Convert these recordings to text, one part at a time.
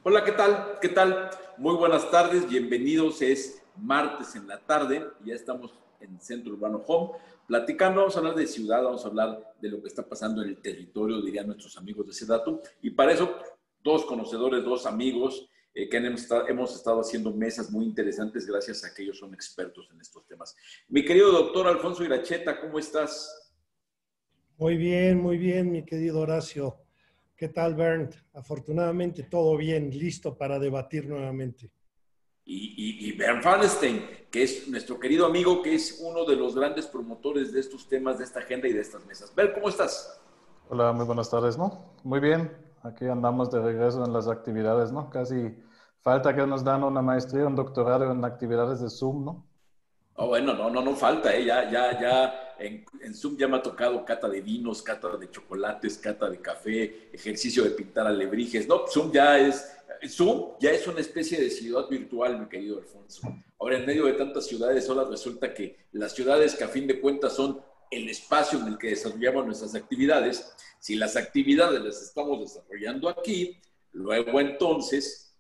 Hola, ¿qué tal? ¿Qué tal? Muy buenas tardes, bienvenidos. Es martes en la tarde, ya estamos en Centro Urbano Home platicando. Vamos a hablar de ciudad, vamos a hablar de lo que está pasando en el territorio, dirían nuestros amigos de Sedatu. Y para eso, dos conocedores, dos amigos que hemos estado haciendo mesas muy interesantes gracias a que ellos son expertos en estos temas. Mi querido doctor Alfonso Iracheta, ¿cómo estás? Muy bien, mi querido Horacio. ¿Qué tal, Bernd? Afortunadamente todo bien, listo para debatir nuevamente. Y Bernd Fallenstein, que es nuestro querido amigo, que es uno de los grandes promotores de estos temas, de esta agenda y de estas mesas. Bernd, ¿cómo estás? Hola, muy buenas tardes, ¿no? Muy bien, aquí andamos de regreso en las actividades, ¿no? Casi falta que nos dan una maestría, un doctorado en actividades de Zoom, ¿no? Oh, bueno, no falta, ¿eh? Ya en Zoom ya me ha tocado cata de vinos, cata de chocolates, cata de café, ejercicio de pintar alebrijes. No, Zoom ya es una especie de ciudad virtual, mi querido Alfonso. Ahora, en medio de tantas ciudades, ahora resulta que las ciudades que a fin de cuentas son el espacio en el que desarrollamos nuestras actividades, si las actividades las estamos desarrollando aquí, luego entonces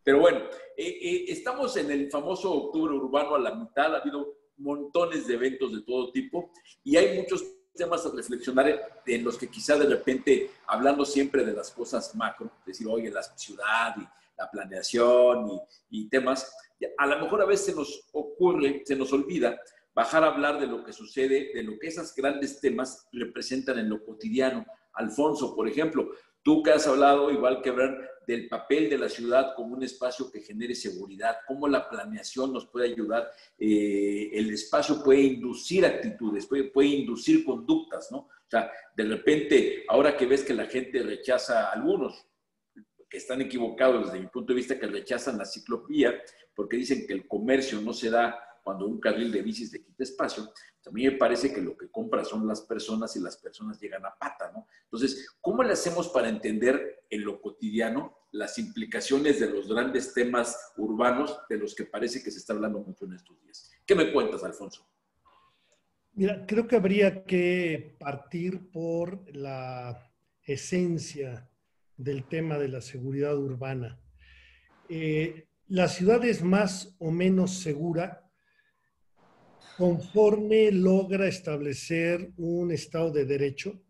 pero bueno, estamos en el famoso octubre urbano a la mitad, ha habido montones de eventos de todo tipo y hay muchos temas a reflexionar en los que quizá de repente, hablando siempre de las cosas macro, decir, oye, la ciudad y la planeación y temas, a lo mejor a veces se nos ocurre, se nos olvida bajar a hablar de lo que sucede, de lo que esos grandes temas representan en lo cotidiano. Alfonso, por ejemplo, tú que has hablado, igual que Bern, del papel de la ciudad como un espacio que genere seguridad, cómo la planeación nos puede ayudar, el espacio puede inducir actitudes, puede inducir conductas, ¿no? O sea, de repente, ahora que ves que la gente rechaza, algunos que están equivocados desde mi punto de vista, que rechazan la ciclovía, porque dicen que el comercio no se da cuando un carril de bicis le quita espacio. A mí me parece que lo que compra son las personas y las personas llegan a pata, ¿no? Entonces, ¿cómo le hacemos para entender en lo cotidiano las implicaciones de los grandes temas urbanos de los que parece que se está hablando mucho en estos días? ¿Qué me cuentas, Alfonso? Mira, creo que habría que partir por la esencia del tema de la seguridad urbana. La ciudad es más o menos segura conforme logra establecer un Estado de Derecho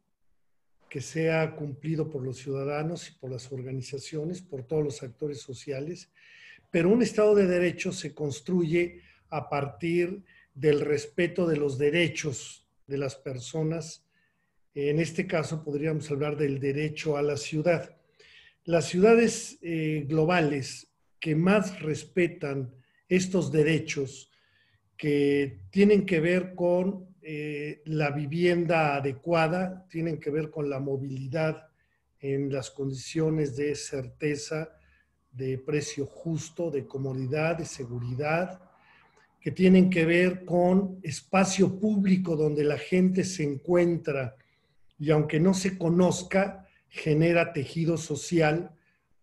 que sea cumplido por los ciudadanos y por las organizaciones, por todos los actores sociales, pero un Estado de Derecho se construye a partir del respeto de los derechos de las personas. En este caso podríamos hablar del derecho a la ciudad. Las ciudades globales que más respetan estos derechos que tienen que ver con la vivienda adecuada, tienen que ver con la movilidad en las condiciones de certeza, de precio justo, de comodidad, de seguridad, que tienen que ver con espacio público donde la gente se encuentra y aunque no se conozca, genera tejido social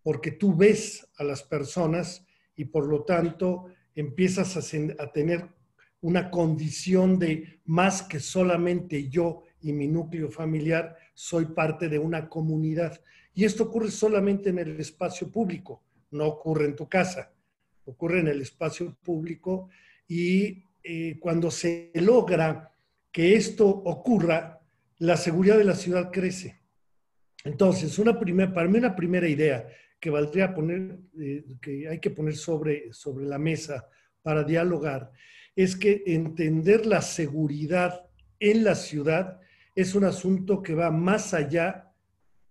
porque tú ves a las personas y por lo tanto empiezas a tener una condición de más que solamente yo y mi núcleo familiar, soy parte de una comunidad. Y esto ocurre solamente en el espacio público, no ocurre en tu casa, ocurre en el espacio público y cuando se logra que esto ocurra, la seguridad de la ciudad crece. Entonces, para mí una primera idea que valdría poner, que hay que poner sobre la mesa para dialogar, es que entender la seguridad en la ciudad es un asunto que va más allá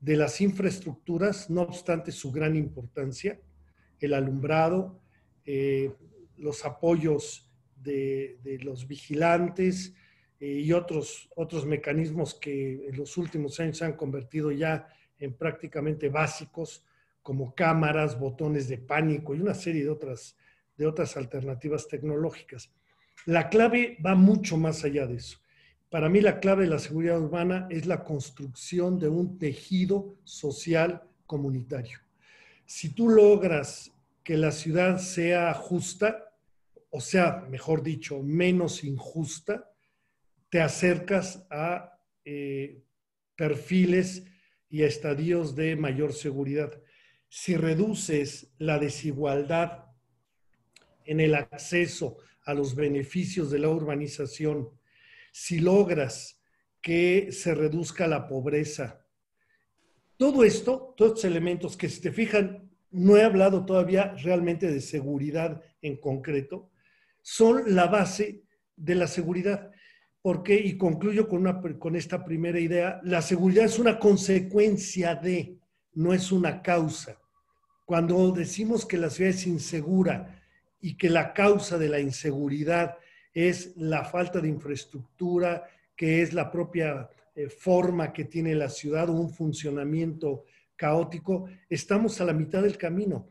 de las infraestructuras, no obstante su gran importancia, el alumbrado, eh, los apoyos de los vigilantes y otros mecanismos que en los últimos años se han convertido ya en prácticamente básicos, como cámaras, botones de pánico y una serie de otras alternativas tecnológicas. La clave va mucho más allá de eso. Para mí la clave de la seguridad urbana es la construcción de un tejido social comunitario. Si tú logras que la ciudad sea justa, o sea, mejor dicho, menos injusta, te acercas a perfiles y a estadios de mayor seguridad. si reduces la desigualdad en el acceso a los beneficios de la urbanización, si logras que se reduzca la pobreza, todo esto, todos estos elementos que si te fijan, no he hablado todavía realmente de seguridad en concreto, son la base de la seguridad. Porque, y concluyo con esta primera idea, la seguridad es una consecuencia de, no es una causa. Cuando decimos que la ciudad es insegura y que la causa de la inseguridad es la falta de infraestructura, que es la propia forma que tiene la ciudad o un funcionamiento caótico, estamos a la mitad del camino.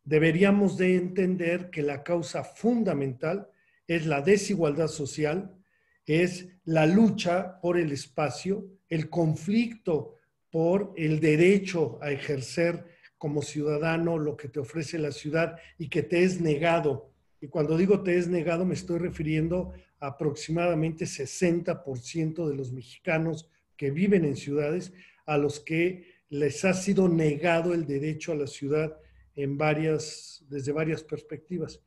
Deberíamos de entender que la causa fundamental es la desigualdad social, es la lucha por el espacio, el conflicto por el derecho a ejercer como ciudadano lo que te ofrece la ciudad y que te es negado. Y cuando digo te es negado, me estoy refiriendo a aproximadamente 60% de los mexicanos que viven en ciudades a los que les ha sido negado el derecho a la ciudad desde varias perspectivas.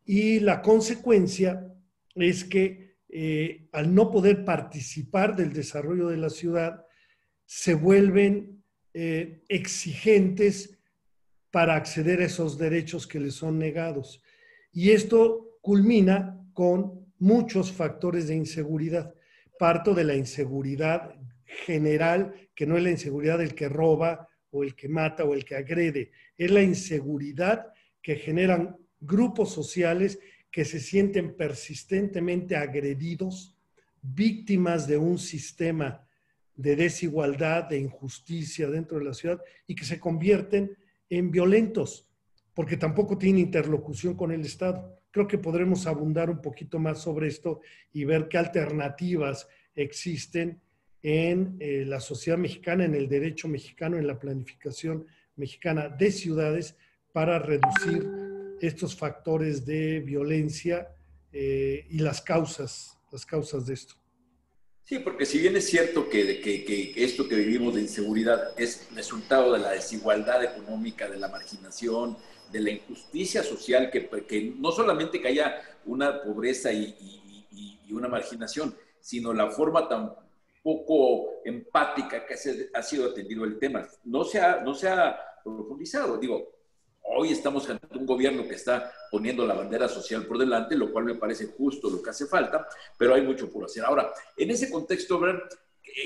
Y la consecuencia es que al no poder participar del desarrollo de la ciudad, se vuelven exigentes para acceder a esos derechos que les son negados. Y esto culmina con muchos factores de inseguridad. Parto de la inseguridad general, que no es la inseguridad del que roba o el que mata o el que agrede, es la inseguridad que generan grupos sociales que se sienten persistentemente agredidos, víctimas de un sistema de desigualdad, de injusticia dentro de la ciudad y que se convierten en violentos, porque tampoco tienen interlocución con el Estado. Creo que podremos abundar un poquito más sobre esto y ver qué alternativas existen en la sociedad mexicana, en el derecho mexicano, en la planificación mexicana de ciudades para reducir estos factores de violencia y las causas de esto. Sí, porque si bien es cierto que esto que vivimos de inseguridad es resultado de la desigualdad económica, de la marginación, de la injusticia social, que no solamente que haya una pobreza y una marginación, sino la forma tan poco empática que ha sido atendido el tema. No se ha profundizado. Digo, hoy estamos ante un gobierno que está poniendo la bandera social por delante, lo cual me parece justo lo que hace falta, pero hay mucho por hacer. Ahora, en ese contexto, Bran,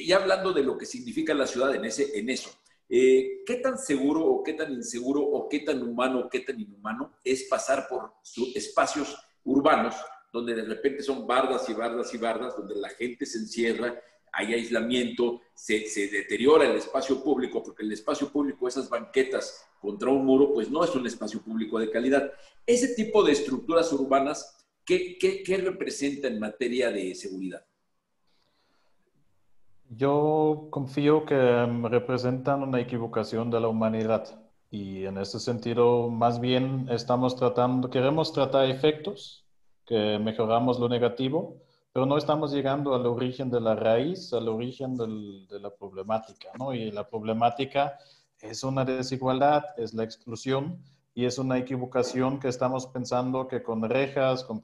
ya hablando de lo que significa la ciudad en eso, ¿qué tan seguro o qué tan inseguro o qué tan humano o qué tan inhumano es pasar por espacios urbanos donde de repente son bardas y bardas y bardas, donde la gente se encierra, hay aislamiento, se deteriora el espacio público, porque el espacio público, esas banquetas contra un muro, pues no es un espacio público de calidad. Ese tipo de estructuras urbanas, ¿qué representa en materia de seguridad? Yo confío que representan una equivocación de la humanidad y en ese sentido más bien queremos tratar efectos, que mejoramos lo negativo, pero no estamos llegando al origen de la raíz, al origen de la problemática, ¿no? Y la problemática es una desigualdad, es la exclusión y es una equivocación que estamos pensando que con rejas, con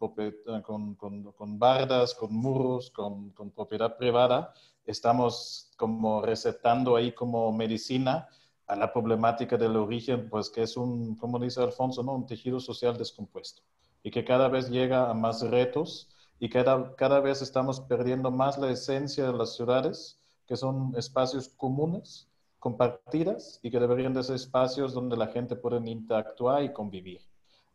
bardas, con muros, con propiedad privada, estamos como recetando ahí como medicina a la problemática del origen, pues que es como dice Alfonso, ¿no? Un tejido social descompuesto y que cada vez llega a más retos y cada vez estamos perdiendo más la esencia de las ciudades, que son espacios comunes, compartidas y que deberían de ser espacios donde la gente puede interactuar y convivir.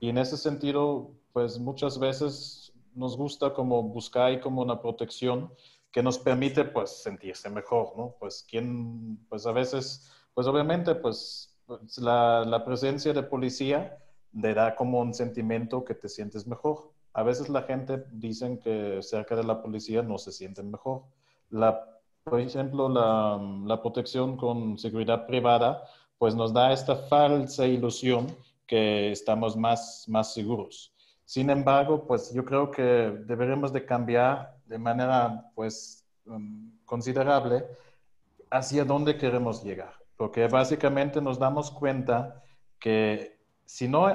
Y en ese sentido, pues muchas veces nos gusta como buscar ahí como una protección que nos permite pues sentirse mejor, ¿no? Pues a veces, pues obviamente pues la presencia de policía le da como un sentimiento que te sientes mejor. A veces la gente dicen que cerca de la policía no se sienten mejor. Por ejemplo, la protección con seguridad privada pues nos da esta falsa ilusión que estamos más seguros. Sin embargo, pues yo creo que deberemos de cambiar de manera pues considerable hacia dónde queremos llegar, porque básicamente nos damos cuenta que si no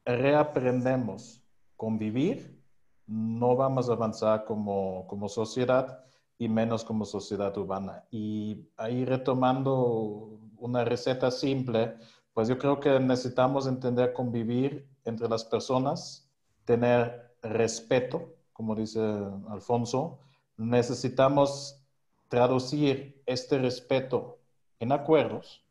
reaprendemos convivir, no vamos a avanzar como sociedad y menos como sociedad urbana. Y ahí retomando una receta simple, pues yo creo que necesitamos entender convivir entre las personas, tener respeto, como dice Alfonso, necesitamos traducir este respeto en acuerdos,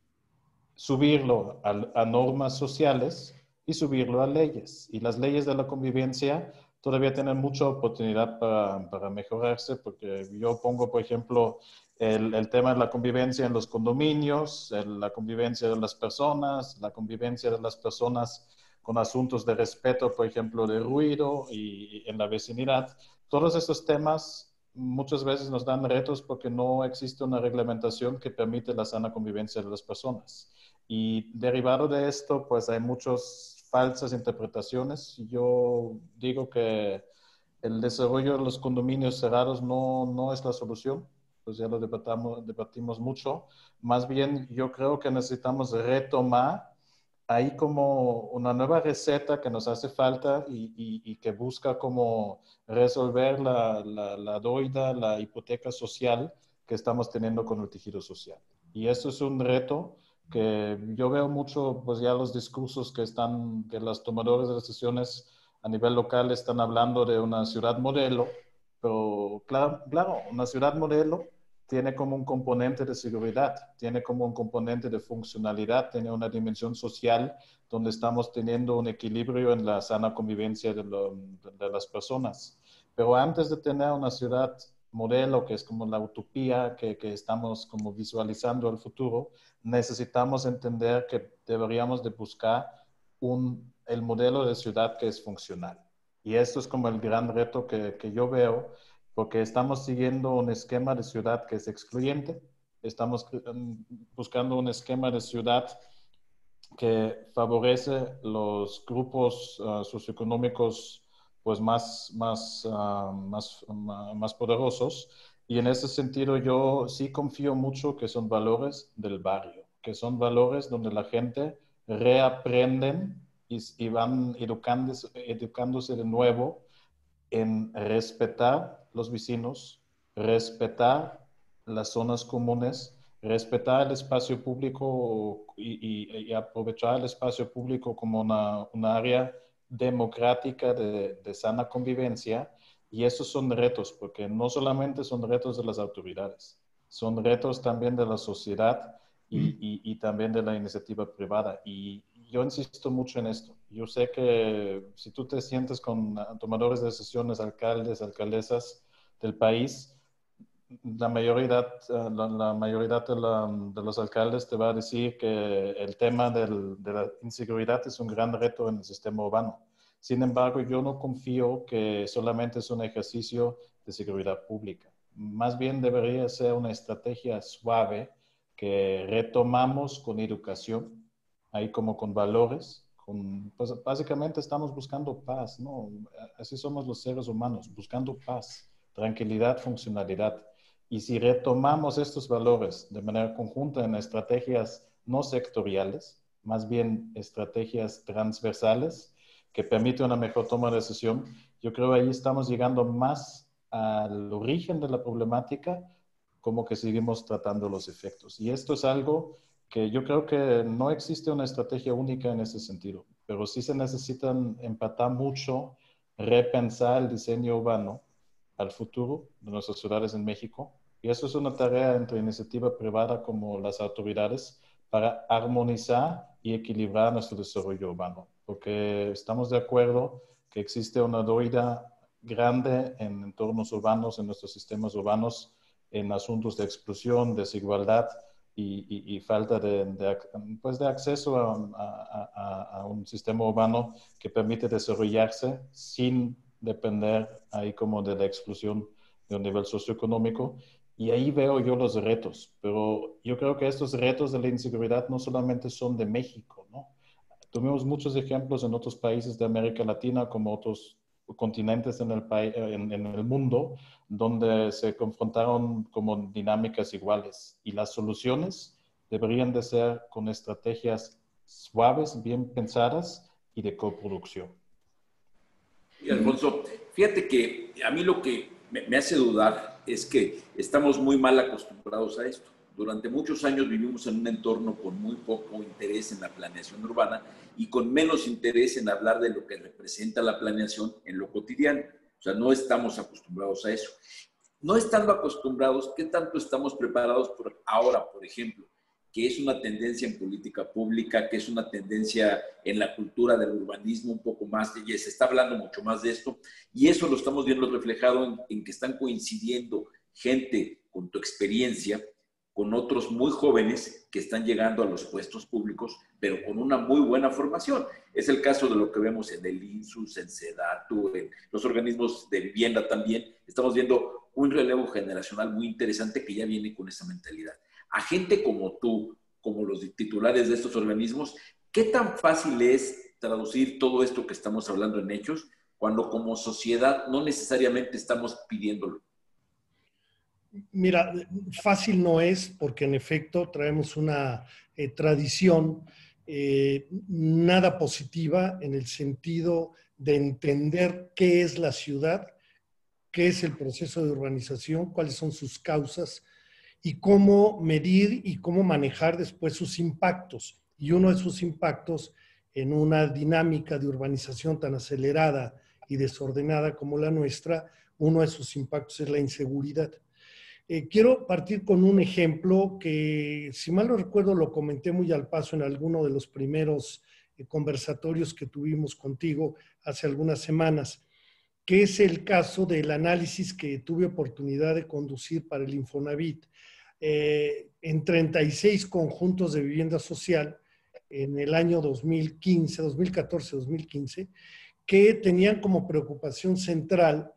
subirlo a normas sociales y subirlo a leyes. Y las leyes de la convivencia todavía tienen mucha oportunidad para mejorarse, porque yo pongo, por ejemplo, el tema de la convivencia en los condominios, la convivencia de las personas, la convivencia de las personas con asuntos de respeto, por ejemplo, de ruido y en la vecindad. Todos esos temas muchas veces nos dan retos porque no existe una reglamentación que permite la sana convivencia de las personas. Y derivado de esto, pues hay muchas falsas interpretaciones. Yo digo que el desarrollo de los condominios cerrados no es la solución, pues ya lo debatimos mucho. Más bien, yo creo que necesitamos retomar ahí como una nueva receta que nos hace falta y que busca como resolver la deuda, la hipoteca social que estamos teniendo con el tejido social. Y eso es un reto que yo veo mucho, pues ya los discursos que los tomadores de decisiones a nivel local están hablando de una ciudad modelo, pero claro, una ciudad modelo tiene como un componente de seguridad, tiene como un componente de funcionalidad, tiene una dimensión social donde estamos teniendo un equilibrio en la sana convivencia de las personas. Pero antes de tener una ciudad modelo, que es como la utopía que estamos como visualizando el futuro, necesitamos entender que deberíamos de buscar el modelo de ciudad que es funcional. Y esto es como el gran reto que yo veo, porque estamos siguiendo un esquema de ciudad que es excluyente, estamos buscando un esquema de ciudad que favorece los grupos socioeconómicos pues más poderosos. Y en ese sentido yo sí confío mucho que son valores del barrio, que son valores donde la gente reaprenden y van educándose de nuevo en respetar los vecinos, respetar las zonas comunes, respetar el espacio público y aprovechar el espacio público como una área democrática de sana convivencia. Y esos son retos, porque no solamente son retos de las autoridades, son retos también de la sociedad y también de la iniciativa privada. Y yo insisto mucho en esto. Yo sé que si tú te sientes con tomadores de decisiones, alcaldes, alcaldesas del país, la mayoría de los alcaldes te va a decir que el tema de la inseguridad es un gran reto en el sistema urbano. Sin embargo, yo no confío que solamente es un ejercicio de seguridad pública. Más bien debería ser una estrategia suave que retomamos con educación, ahí como con valores. Pues básicamente estamos buscando paz, ¿no? Así somos los seres humanos, buscando paz, tranquilidad, funcionalidad. Y si retomamos estos valores de manera conjunta en estrategias no sectoriales, más bien estrategias transversales que permiten una mejor toma de decisión, yo creo que ahí estamos llegando más al origen de la problemática, como que seguimos tratando los efectos. Y esto es algo que yo creo que no existe una estrategia única en ese sentido, pero sí se necesitan empatar mucho, repensar el diseño urbano al futuro de nuestras ciudades en México. Y eso es una tarea entre iniciativa privada como las autoridades para armonizar y equilibrar nuestro desarrollo urbano. Porque estamos de acuerdo que existe una deuda grande en entornos urbanos, en nuestros sistemas urbanos, en asuntos de exclusión, desigualdad y falta pues de acceso a un sistema urbano que permite desarrollarse sin depender ahí como de la exclusión de un nivel socioeconómico. Y ahí veo yo los retos, pero yo creo que estos retos de la inseguridad no solamente son de México, ¿no? Tuvimos muchos ejemplos en otros países de América Latina, como otros continentes en el mundo, donde se confrontaron como dinámicas iguales. Y las soluciones deberían de ser con estrategias suaves, bien pensadas y de coproducción. Y Alfonso, fíjate que a mí lo que me hace dudar es que estamos muy mal acostumbrados a esto. Durante muchos años vivimos en un entorno con muy poco interés en la planeación urbana y con menos interés en hablar de lo que representa la planeación en lo cotidiano. O sea, no estamos acostumbrados a eso. No estando acostumbrados, ¿qué tanto estamos preparados por ahora, por ejemplo? Que es una tendencia en política pública, que es una tendencia en la cultura del urbanismo un poco más, y se está hablando mucho más de esto, y eso lo estamos viendo reflejado en que están coincidiendo gente con tu experiencia, con otros muy jóvenes que están llegando a los puestos públicos, pero con una muy buena formación. Es el caso de lo que vemos en el INSUS, en SEDATU, en los organismos de vivienda también. Estamos viendo un relevo generacional muy interesante que ya viene con esa mentalidad. A gente como tú, como los titulares de estos organismos, ¿qué tan fácil es traducir todo esto que estamos hablando en hechos cuando como sociedad no necesariamente estamos pidiéndolo? Mira, fácil no es porque en efecto traemos una tradición nada positiva en el sentido de entender qué es la ciudad, qué es el proceso de urbanización, cuáles son sus causas y cómo medir y cómo manejar después sus impactos. Y uno de sus impactos en una dinámica de urbanización tan acelerada y desordenada como la nuestra, uno de sus impactos es la inseguridad. Quiero partir con un ejemplo que, si mal no recuerdo, lo comenté muy al paso en alguno de los primeros conversatorios que tuvimos contigo hace algunas semanas, que es el caso del análisis que tuve oportunidad de conducir para el Infonavit en 36 conjuntos de vivienda social en el año 2015, 2014-2015, que tenían como preocupación central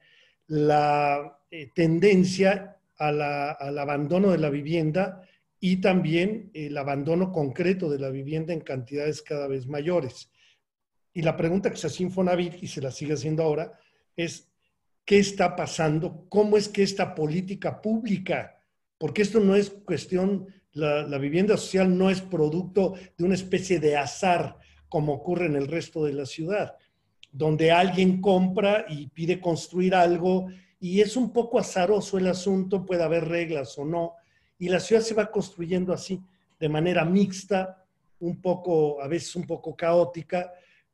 la tendencia al abandono de la vivienda y también el abandono concreto de la vivienda en cantidades cada vez mayores. Y la pregunta que se hacía Infonavit, y se la sigue haciendo ahora, es ¿qué está pasando? ¿Cómo es que esta política pública, porque esto no es cuestión, la vivienda social no es producto de una especie de azar como ocurre en el resto de la ciudad, donde alguien compra y pide construir algo y es un poco azaroso el asunto, puede haber reglas o no, y la ciudad se va construyendo así, de manera mixta, un poco, a veces un poco caótica,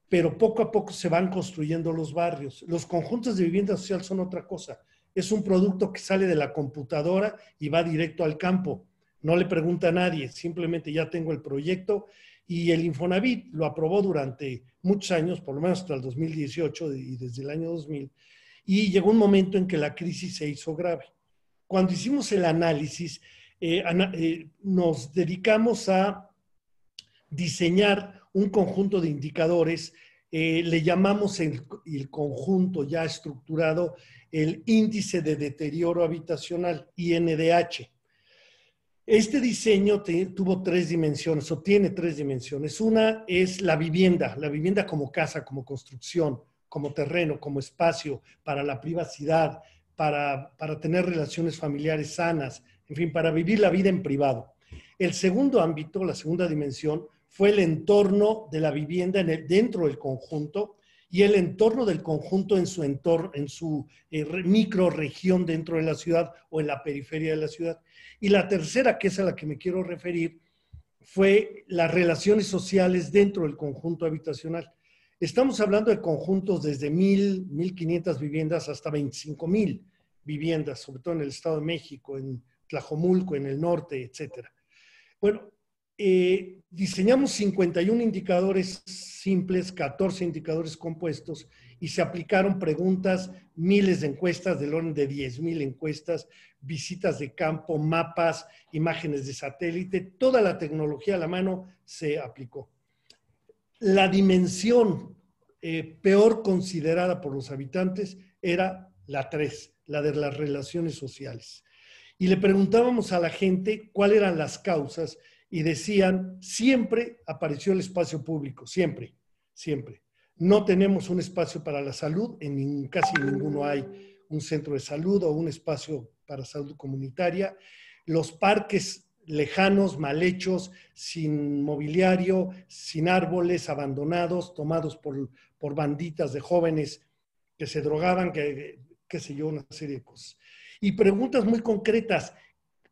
pero poco a poco se van construyendo los barrios. Los conjuntos de vivienda social son otra cosa. Es un producto que sale de la computadora y va directo al campo. No le pregunta a nadie, simplemente ya tengo el proyecto y el Infonavit lo aprobó durante muchos años, por lo menos hasta el 2018 y desde el año 2000, y llegó un momento en que la crisis se hizo grave. Cuando hicimos el análisis, nos dedicamos a diseñar un conjunto de indicadores, le llamamos el conjunto ya estructurado el índice de deterioro habitacional, INDH. Este diseño tuvo tres dimensiones, o tiene tres dimensiones. Una es la vivienda como casa, como construcción, como terreno, como espacio para la privacidad, para tener relaciones familiares sanas, en fin, para vivir la vida en privado. El segundo ámbito, la segunda dimensión, fue el entorno de la vivienda dentro del conjunto y el entorno del conjunto en su microrregión dentro de la ciudad o en la periferia de la ciudad. Y la tercera, que es a la que me quiero referir, fue las relaciones sociales dentro del conjunto habitacional. Estamos hablando de conjuntos desde 1,000, 1,500 viviendas hasta 25,000 viviendas, sobre todo en el Estado de México, en Tlajomulco, en el norte, etcétera. Bueno, diseñamos 51 indicadores simples, 14 indicadores compuestos y se aplicaron preguntas, miles de encuestas, del orden de 10,000 encuestas, visitas de campo, mapas, imágenes de satélite, toda la tecnología a la mano se aplicó. La dimensión peor considerada por los habitantes era la 3, la de las relaciones sociales. Y le preguntábamos a la gente cuáles eran las causas y decían, siempre apareció el espacio público, siempre, siempre. No tenemos un espacio para la salud, casi ninguno hay un centro de salud o un espacio para salud comunitaria. Los parques lejanos, mal hechos, sin mobiliario, sin árboles, abandonados, tomados por banditas de jóvenes que se drogaban, qué sé yo, una serie de cosas. Y preguntas muy concretas.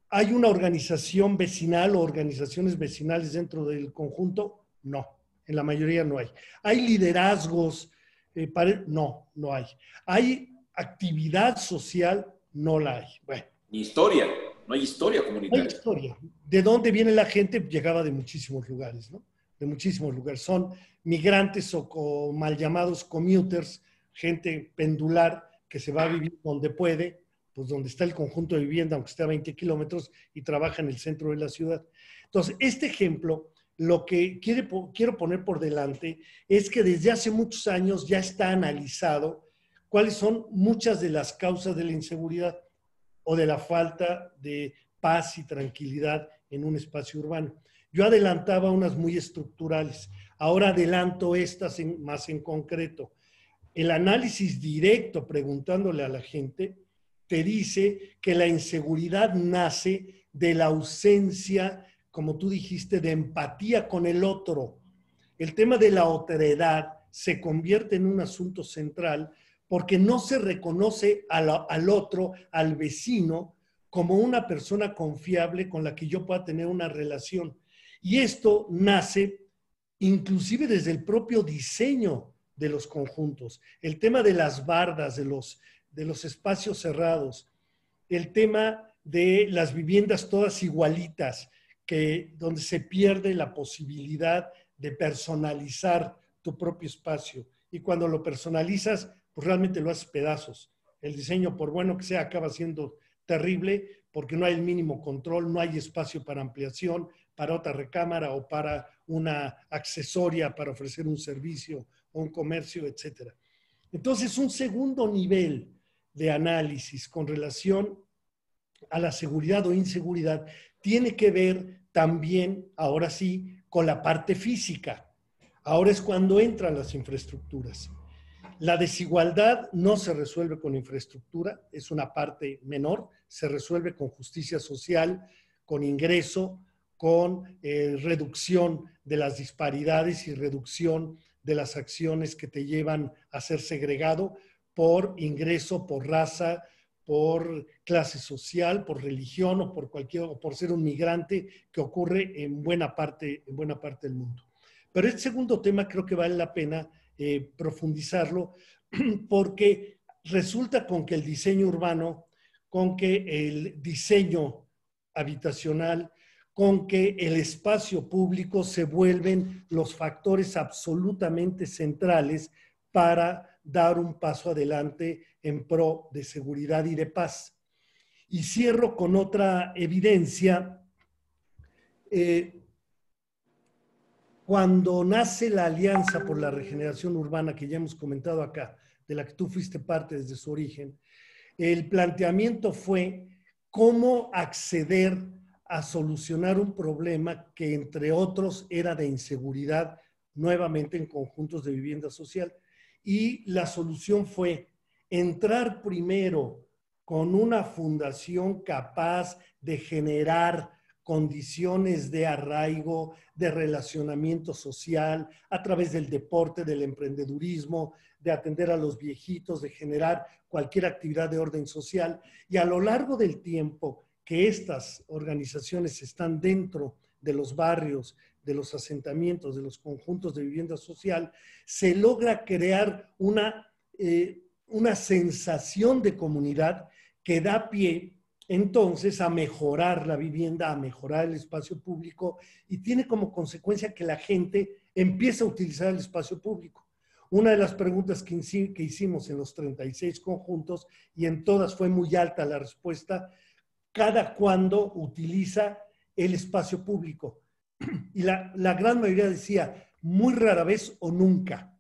¿Hay una organización vecinal o organizaciones vecinales dentro del conjunto? No, en la mayoría no hay. ¿Hay liderazgos? No, no hay. ¿Hay actividad social? No la hay. Bueno. Ni historia, no hay historia No hay comunitaria. historia. ¿De dónde viene la gente? Llegaba de muchísimos lugares, ¿no? De muchísimos lugares. Son migrantes o mal llamados commuters, gente pendular que se va a vivir donde puede, pues donde está el conjunto de vivienda, aunque esté a 20 kilómetros, y trabaja en el centro de la ciudad. Entonces, este ejemplo, lo que quiero poner por delante es que desde hace muchos años ya está analizado cuáles son muchas de las causas de la inseguridad o de la falta de paz y tranquilidad en un espacio urbano. Yo adelantaba unas muy estructurales, ahora adelanto estas más en concreto. El análisis directo, preguntándole a la gente, te dice que la inseguridad nace de la ausencia, como tú dijiste, de empatía con el otro. El tema de la otredad se convierte en un asunto central porque no se reconoce al otro, al vecino, como una persona confiable con la que yo pueda tener una relación. Y esto nace inclusive desde el propio diseño de los conjuntos. El tema de las bardas, de los espacios cerrados, el tema de las viviendas todas igualitas, donde se pierde la posibilidad de personalizar tu propio espacio. Y cuando lo personalizas, pues realmente lo haces pedazos. El diseño, por bueno que sea, acaba siendo terrible porque no hay el mínimo control, no hay espacio para ampliación, para otra recámara o para una accesoria para ofrecer un servicio o un comercio, etc. Entonces, un segundo nivel de análisis con relación a la seguridad o inseguridad tiene que ver también, ahora sí, con la parte física. Ahora es cuando entran las infraestructuras. La desigualdad no se resuelve con infraestructura, es una parte menor, se resuelve con justicia social, con ingreso, con reducción de las disparidades y reducción de las acciones que te llevan a ser segregado por ingreso, por raza, por clase social, por religión o por ser un migrante, que ocurre en buena parte del mundo. Pero este segundo tema creo que vale la pena profundizarlo porque resulta con que el diseño urbano, con que el diseño habitacional, con que el espacio público se vuelven los factores absolutamente centrales para dar un paso adelante en pro de seguridad y de paz. Y cierro con otra evidencia. Cuando nace la Alianza por la Regeneración Urbana, que ya hemos comentado acá, de la que tú fuiste parte desde su origen, el planteamiento fue cómo acceder a solucionar un problema que, entre otros, era de inseguridad, nuevamente en conjuntos de vivienda social. Y la solución fue entrar primero con una fundación capaz de generar condiciones de arraigo, de relacionamiento social, a través del deporte, del emprendedurismo, de atender a los viejitos, de generar cualquier actividad de orden social. Y a lo largo del tiempo que estas organizaciones están dentro de los barrios, de los asentamientos, de los conjuntos de vivienda social, se logra crear una sensación de comunidad que da pie entonces a mejorar la vivienda, a mejorar el espacio público, y tiene como consecuencia que la gente empieza a utilizar el espacio público. Una de las preguntas que hicimos en los 36 conjuntos, y en todas fue muy alta la respuesta, ¿cada cuándo utiliza el espacio público? Y la gran mayoría decía, muy rara vez o nunca.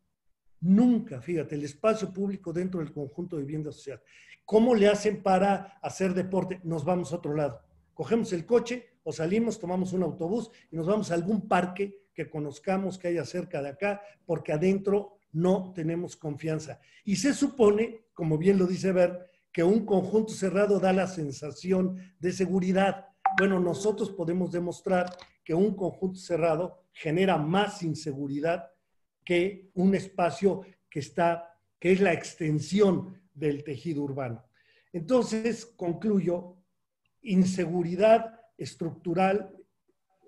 Nunca, fíjate, el espacio público dentro del conjunto de vivienda social. ¿Cómo le hacen para hacer deporte? Nos vamos a otro lado. Cogemos el coche o salimos, tomamos un autobús y nos vamos a algún parque que conozcamos, que haya cerca de acá, porque adentro no tenemos confianza. Y se supone, como bien lo dice Ver, que un conjunto cerrado da la sensación de seguridad. Bueno, nosotros podemos demostrar que un conjunto cerrado genera más inseguridad que un espacio que es la extensión del tejido urbano. Entonces, concluyo, inseguridad estructural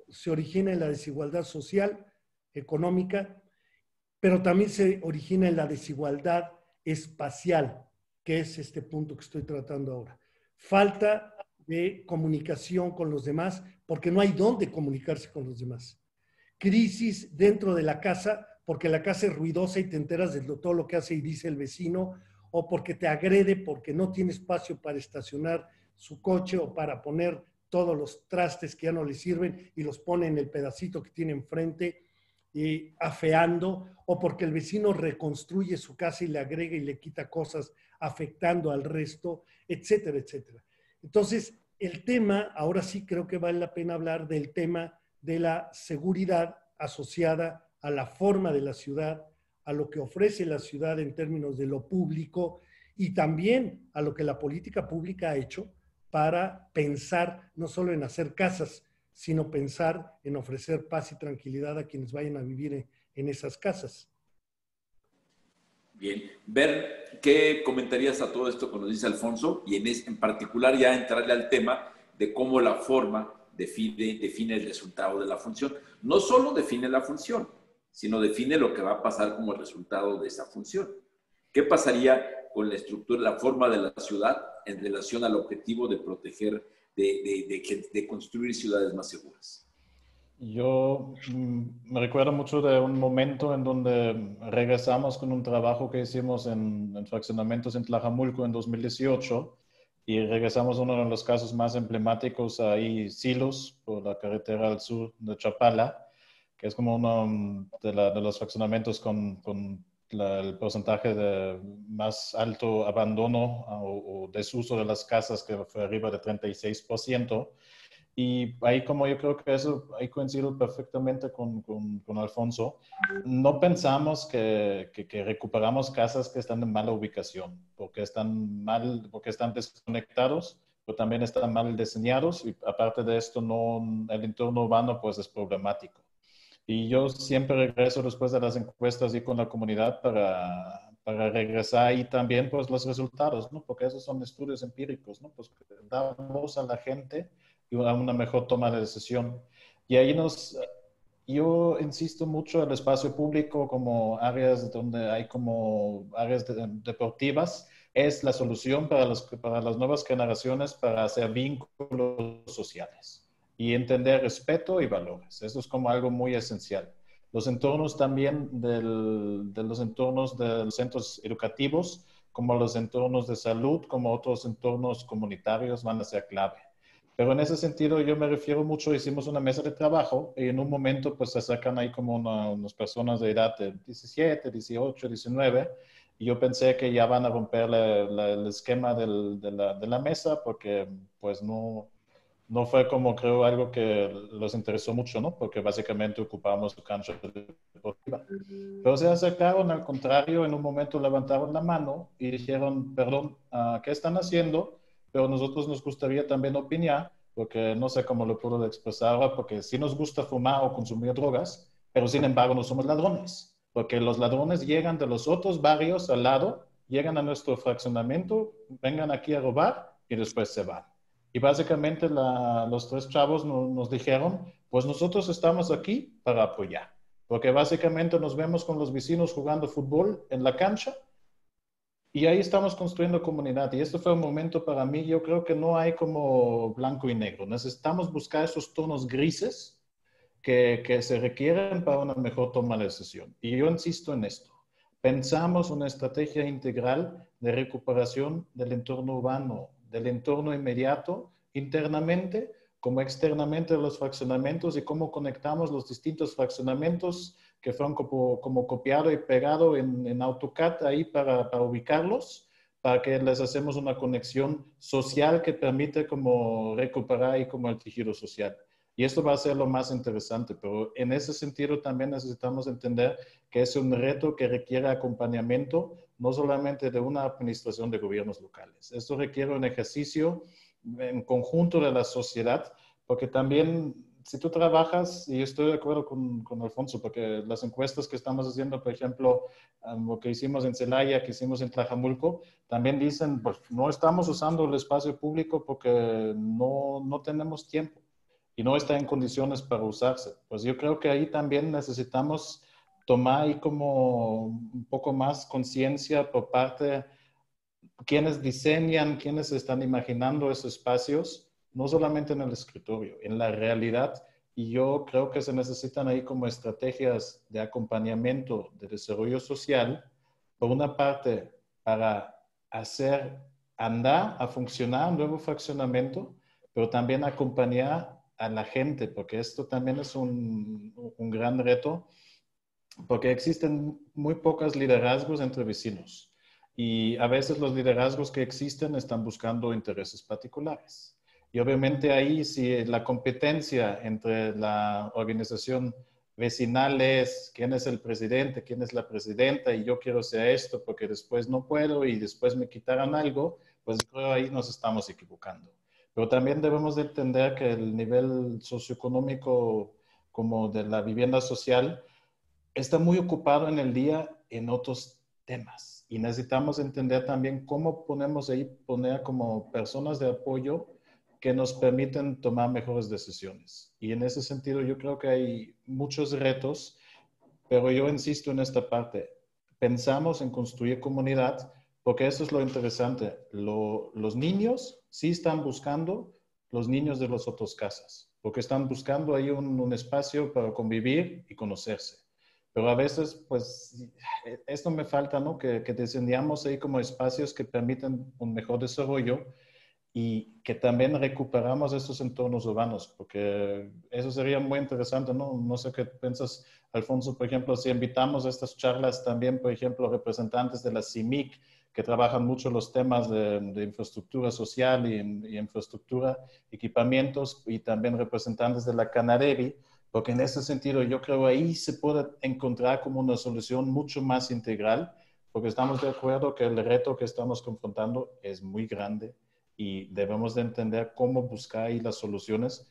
se origina en la desigualdad social, económica, pero también se origina en la desigualdad espacial, que es este punto que estoy tratando ahora. Falta de comunicación con los demás, porque no hay dónde comunicarse con los demás. Crisis dentro de la casa, porque la casa es ruidosa y te enteras de todo lo que hace y dice el vecino, o porque te agrede porque no tiene espacio para estacionar su coche o para poner todos los trastes que ya no le sirven y los pone en el pedacito que tiene enfrente, afeando, o porque el vecino reconstruye su casa y le agrega y le quita cosas afectando al resto, etcétera, etcétera. Entonces, el tema, ahora sí creo que vale la pena hablar del tema de la seguridad asociada a la forma de la ciudad, a lo que ofrece la ciudad en términos de lo público y también a lo que la política pública ha hecho para pensar no solo en hacer casas, sino pensar en ofrecer paz y tranquilidad a quienes vayan a vivir en esas casas. Bien, Ver, ¿qué comentarías a todo esto que nos dice Alfonso? Y en particular ya entrarle al tema de cómo la forma define el resultado de la función. No solo define la función, sino define lo que va a pasar como resultado de esa función. ¿Qué pasaría con la estructura, la forma de la ciudad en relación al objetivo de proteger, de construir ciudades más seguras? Yo me recuerdo mucho de un momento en donde regresamos con un trabajo que hicimos en fraccionamientos en Tlajamulco en 2018 y regresamos a uno de los casos más emblemáticos ahí, Silos, por la carretera al sur de Chapala, que es como uno de los fraccionamientos con el porcentaje de más alto abandono o desuso de las casas, que fue arriba de 36%. Y ahí como yo creo que eso, ahí coincido perfectamente con Alfonso, no pensamos que recuperamos casas que están en mala ubicación, porque están desconectados, pero también están mal diseñados y aparte de esto, el entorno urbano pues es problemático. Y yo siempre regreso después de las encuestas y con la comunidad para regresar y también pues los resultados, ¿no? Porque esos son estudios empíricos, ¿no? Pues damos a la gente y a una mejor toma de decisión. Y ahí yo insisto mucho en el espacio público como áreas donde hay como áreas deportivas, es la solución para las nuevas generaciones para hacer vínculos sociales y entender respeto y valores. Eso es como algo muy esencial. Los entornos también de los entornos de los centros educativos, como los entornos de salud, como otros entornos comunitarios van a ser clave. Pero en ese sentido yo me refiero mucho, hicimos una mesa de trabajo y en un momento pues se sacan ahí como unas personas de edad de 17, 18, 19 y yo pensé que ya van a romper el esquema de la mesa porque pues no fue como creo algo que los interesó mucho, ¿no? Porque básicamente ocupábamos su cancha deportiva. Pero se acercaron, al contrario, en un momento levantaron la mano y dijeron, perdón, ¿qué están haciendo? Pero nosotros nos gustaría también opinar, porque no sé cómo lo puedo expresar ahora, porque sí nos gusta fumar o consumir drogas, pero sin embargo no somos ladrones, porque los ladrones llegan de los otros barrios al lado, llegan a nuestro fraccionamiento, vengan aquí a robar y después se van. Y básicamente los tres chavos nos dijeron, pues nosotros estamos aquí para apoyar, porque básicamente nos vemos con los vecinos jugando fútbol en la cancha y ahí estamos construyendo comunidad. Y esto fue un momento para mí, yo creo que no hay como blanco y negro. Necesitamos buscar esos tonos grises que se requieren para una mejor toma de decisión. Y yo insisto en esto. Pensamos una estrategia integral de recuperación del entorno urbano, del entorno inmediato, internamente como externamente de los fraccionamientos y cómo conectamos los distintos fraccionamientos que fueron como copiado y pegado en AutoCAD ahí para ubicarlos, para que les hacemos una conexión social que permite como recuperar y como el tejido social. Y esto va a ser lo más interesante, pero en ese sentido también necesitamos entender que es un reto que requiere acompañamiento, no solamente de una administración de gobiernos locales. Esto requiere un ejercicio en conjunto de la sociedad porque también si tú trabajas, y estoy de acuerdo con Alfonso, porque las encuestas que estamos haciendo, por ejemplo, lo que hicimos en Celaya, que hicimos en Tlajamulco, también dicen, pues no estamos usando el espacio público porque no tenemos tiempo y no está en condiciones para usarse. Pues yo creo que ahí también necesitamos tomar ahí como un poco más conciencia por parte quienes diseñan, quienes están imaginando esos espacios, no solamente en el escritorio, en la realidad. Y yo creo que se necesitan ahí como estrategias de acompañamiento de desarrollo social, por una parte, para hacer andar a funcionar un nuevo fraccionamiento, pero también acompañar a la gente, porque esto también es un gran reto, porque existen muy pocos liderazgos entre vecinos y a veces los liderazgos que existen están buscando intereses particulares. Y obviamente ahí si la competencia entre la organización vecinal es quién es el presidente, quién es la presidenta y yo quiero ser esto porque después no puedo y después me quitarán algo, pues creo ahí nos estamos equivocando. Pero también debemos de entender que el nivel socioeconómico como de la vivienda social está muy ocupado en el día en otros temas y necesitamos entender también cómo ponemos ahí, poner como personas de apoyo que nos permiten tomar mejores decisiones. Y en ese sentido yo creo que hay muchos retos, pero yo insisto en esta parte. Pensamos en construir comunidad porque eso es lo interesante. Los niños sí están buscando los niños de las otras casas, porque están buscando ahí un espacio para convivir y conocerse. Pero a veces, pues, esto me falta, ¿no? Que diseñamos ahí como espacios que permiten un mejor desarrollo y que también recuperamos estos entornos urbanos, porque eso sería muy interesante, ¿no? No sé qué piensas, Alfonso, por ejemplo, si invitamos a estas charlas también, por ejemplo, representantes de la CIMIC, que trabajan mucho los temas de infraestructura social y infraestructura, equipamientos, y también representantes de la Canadevi, porque en ese sentido yo creo ahí se puede encontrar como una solución mucho más integral, porque estamos de acuerdo que el reto que estamos confrontando es muy grande y debemos de entender cómo buscar ahí las soluciones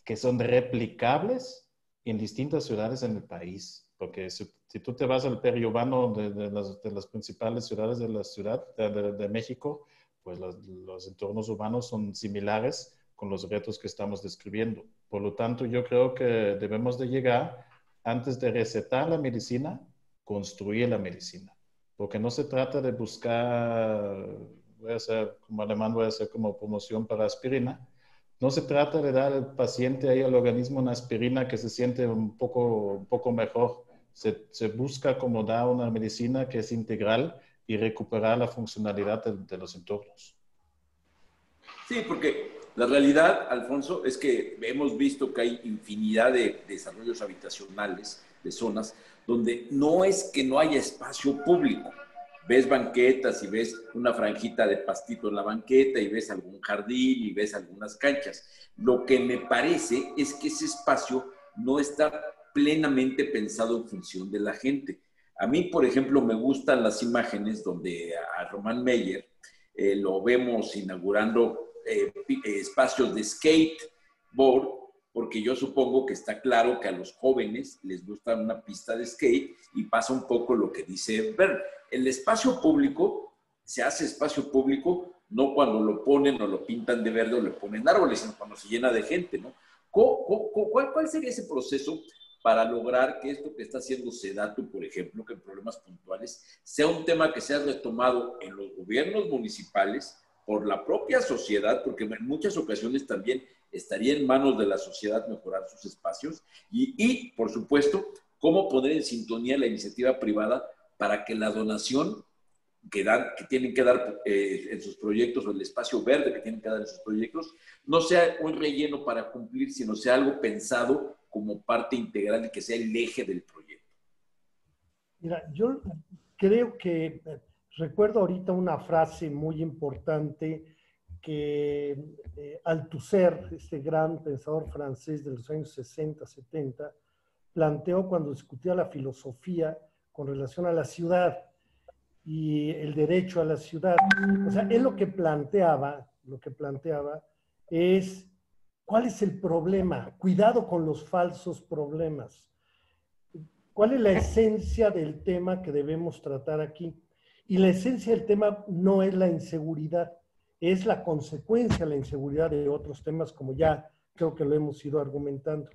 que son replicables en distintas ciudades en el país. Porque si tú te vas al periurbano de las principales ciudades de la ciudad de México, pues los entornos urbanos son similares con los retos que estamos describiendo. Por lo tanto, yo creo que debemos de llegar, antes de recetar la medicina, construir la medicina. Porque no se trata de buscar, voy a hacer como alemán, voy a hacer como promoción para aspirina. No se trata de dar al paciente ahí al organismo una aspirina que se siente un poco mejor. Se busca como dar una medicina que es integral y recuperar la funcionalidad de los entornos. Sí, porque la realidad, Alfonso, es que hemos visto que hay infinidad de desarrollos habitacionales, de zonas, donde no es que no haya espacio público. Ves banquetas y ves una franjita de pastito en la banqueta y ves algún jardín y ves algunas canchas. Lo que me parece es que ese espacio no está plenamente pensado en función de la gente. A mí, por ejemplo, me gustan las imágenes donde a Román Meyer lo vemos inaugurando espacios de skateboard, porque yo supongo que está claro que a los jóvenes les gusta una pista de skate y pasa un poco lo que dice Bert. El espacio público se hace espacio público no cuando lo ponen o lo pintan de verde o le ponen árboles, sino cuando se llena de gente, ¿no? ¿Cuál sería ese proceso para lograr que esto que está haciendo SEDATU, por ejemplo, que en problemas puntuales, sea un tema que sea retomado en los gobiernos municipales, por la propia sociedad, porque en muchas ocasiones también estaría en manos de la sociedad mejorar sus espacios y por supuesto, cómo poner en sintonía la iniciativa privada para que la donación que tienen que dar en sus proyectos o el espacio verde que tienen que dar en sus proyectos no sea un relleno para cumplir, sino sea algo pensado como parte integral y que sea el eje del proyecto. Mira, yo creo que recuerdo ahorita una frase muy importante que Althusser, este gran pensador francés de los años 60, 70, planteó cuando discutía la filosofía con relación a la ciudad y el derecho a la ciudad. O sea, él lo que planteaba es ¿Cuál es el problema? Cuidado con los falsos problemas. ¿Cuál es la esencia del tema que debemos tratar aquí? Y la esencia del tema no es la inseguridad, es la consecuencia de la inseguridad de otros temas, como ya creo que lo hemos ido argumentando.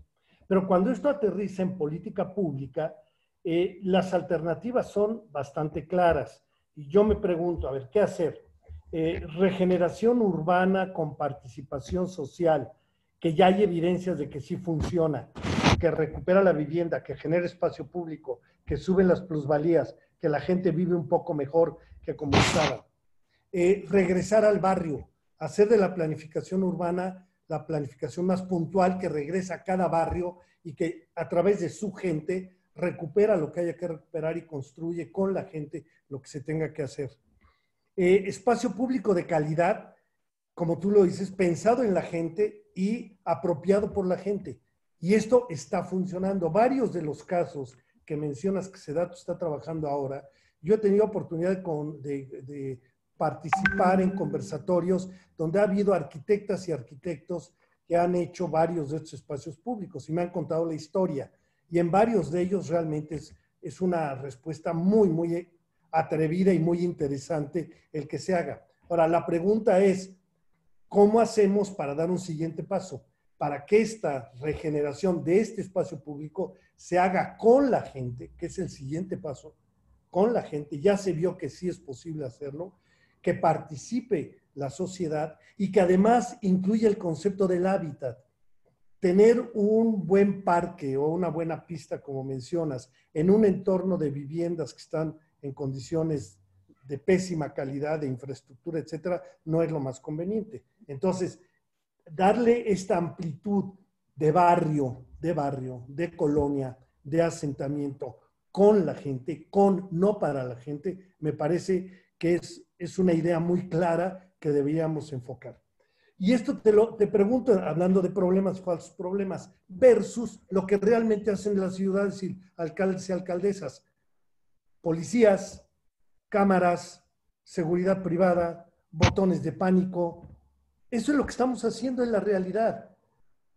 Pero cuando esto aterriza en política pública, las alternativas son bastante claras. Y yo me pregunto, a ver, ¿qué hacer? Regeneración urbana con participación social, que ya hay evidencias de que sí funciona, que recupera la vivienda, que genera espacio público, que suben las plusvalías, que la gente vive un poco mejor que como estaba. Regresar al barrio, hacer de la planificación urbana la planificación más puntual que regresa a cada barrio y que a través de su gente recupera lo que haya que recuperar y construye con la gente lo que se tenga que hacer. Espacio público de calidad, como tú lo dices, pensado en la gente y apropiado por la gente. Y esto está funcionando. Varios de los casos que mencionas que SEDATU está trabajando ahora, yo he tenido oportunidad de participar en conversatorios donde ha habido arquitectas y arquitectos que han hecho varios de estos espacios públicos y me han contado la historia. Y en varios de ellos realmente es una respuesta muy, muy atrevida y muy interesante el que se haga. Ahora, la pregunta es, ¿cómo hacemos para dar un siguiente paso? Para que esta regeneración de este espacio público se haga con la gente, que es el siguiente paso, con la gente. Ya se vio que sí es posible hacerlo, que participe la sociedad y que además incluya el concepto del hábitat. Tener un buen parque o una buena pista, como mencionas, en un entorno de viviendas que están en condiciones de pésima calidad, de infraestructura, etcétera, no es lo más conveniente. Entonces, darle esta amplitud de barrio, de colonia, de asentamiento con la gente, no para la gente, me parece que es una idea muy clara que deberíamos enfocar. Y esto te pregunto, hablando de problemas, falsos problemas, versus lo que realmente hacen las ciudades y alcaldes y alcaldesas. Policías, cámaras, seguridad privada, botones de pánico. Eso es lo que estamos haciendo en la realidad.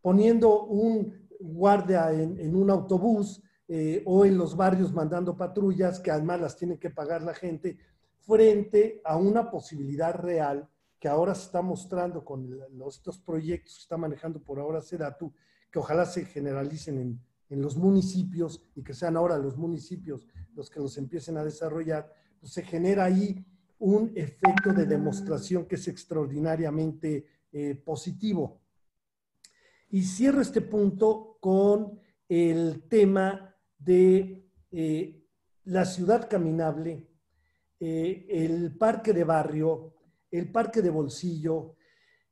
Poniendo un guardia en un autobús o en los barrios mandando patrullas, que además las tiene que pagar la gente, frente a una posibilidad real que ahora se está mostrando con estos proyectos que está manejando por ahora SEDATU, que ojalá se generalicen en los municipios y que sean ahora los municipios los que los empiecen a desarrollar, pues se genera ahí un efecto de demostración que es extraordinariamente positivo. Y cierro este punto con el tema de la ciudad caminable, el parque de barrio, el parque de bolsillo.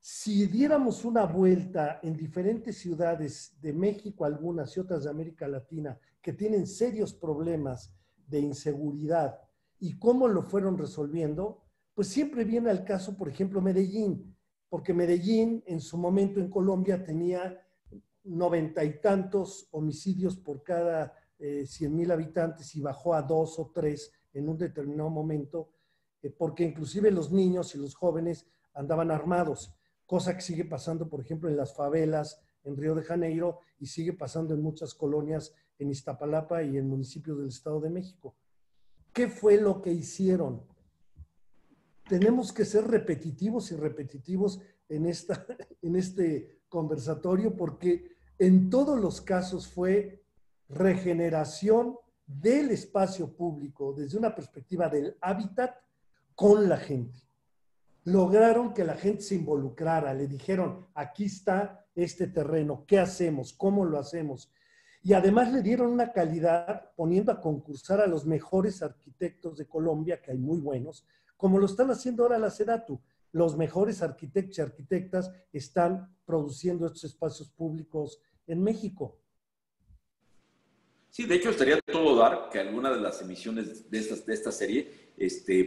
Si diéramos una vuelta en diferentes ciudades de México, algunas y otras de América Latina, que tienen serios problemas de inseguridad y cómo lo fueron resolviendo, pues siempre viene al caso, por ejemplo, Medellín, porque Medellín en su momento en Colombia tenía 90 y tantos homicidios por cada 100,000 habitantes y bajó a 2 o 3 en un determinado momento, porque inclusive los niños y los jóvenes andaban armados, cosa que sigue pasando, por ejemplo, en las favelas en Río de Janeiro y sigue pasando en muchas colonias en Iztapalapa y en municipios del Estado de México. ¿Qué fue lo que hicieron? Tenemos que ser repetitivos y repetitivos en este conversatorio porque en todos los casos fue regeneración del espacio público desde una perspectiva del hábitat con la gente. Lograron que la gente se involucrara, le dijeron, aquí está este terreno, ¿qué hacemos? ¿Cómo lo hacemos? Y además le dieron una calidad poniendo a concursar a los mejores arquitectos de Colombia, que hay muy buenos, como lo están haciendo ahora la SEDATU. Los mejores arquitectos y arquitectas están produciendo estos espacios públicos en México. Sí, de hecho estaría todo dar que alguna de las emisiones de esta serie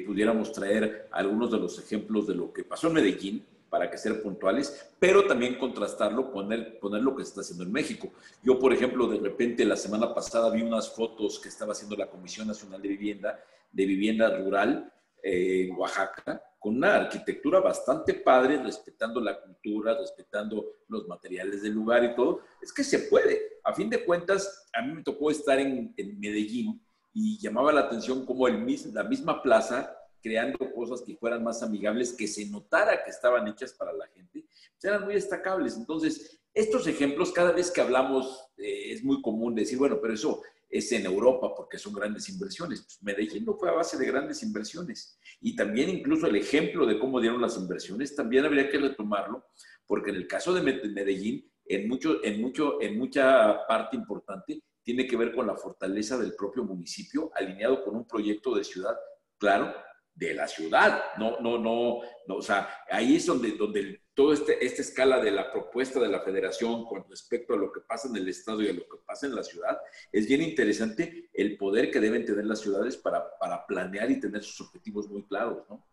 pudiéramos traer algunos de los ejemplos de lo que pasó en Medellín, para que ser puntuales, pero también contrastarlo, poner lo que se está haciendo en México. Yo, por ejemplo, de repente la semana pasada vi unas fotos que estaba haciendo la Comisión Nacional de Vivienda Rural en Oaxaca, con una arquitectura bastante padre, respetando la cultura, respetando los materiales del lugar y todo, es que se puede. A fin de cuentas, a mí me tocó estar en Medellín y llamaba la atención cómo la misma plaza, creando cosas que fueran más amigables, que se notara que estaban hechas para la gente, pues eran muy destacables. Entonces, estos ejemplos, cada vez que hablamos, es muy común decir, bueno, pero eso es en Europa porque son grandes inversiones. Pues Medellín no fue a base de grandes inversiones. Y también incluso el ejemplo de cómo dieron las inversiones, también habría que retomarlo, porque en el caso de Medellín, en mucha parte importante, tiene que ver con la fortaleza del propio municipio, alineado con un proyecto de ciudad, claro, de la ciudad. No, o sea, ahí es donde toda esta escala de la propuesta de la federación con respecto a lo que pasa en el estado y a lo que pasa en la ciudad, es bien interesante el poder que deben tener las ciudades para planear y tener sus objetivos muy claros, ¿no?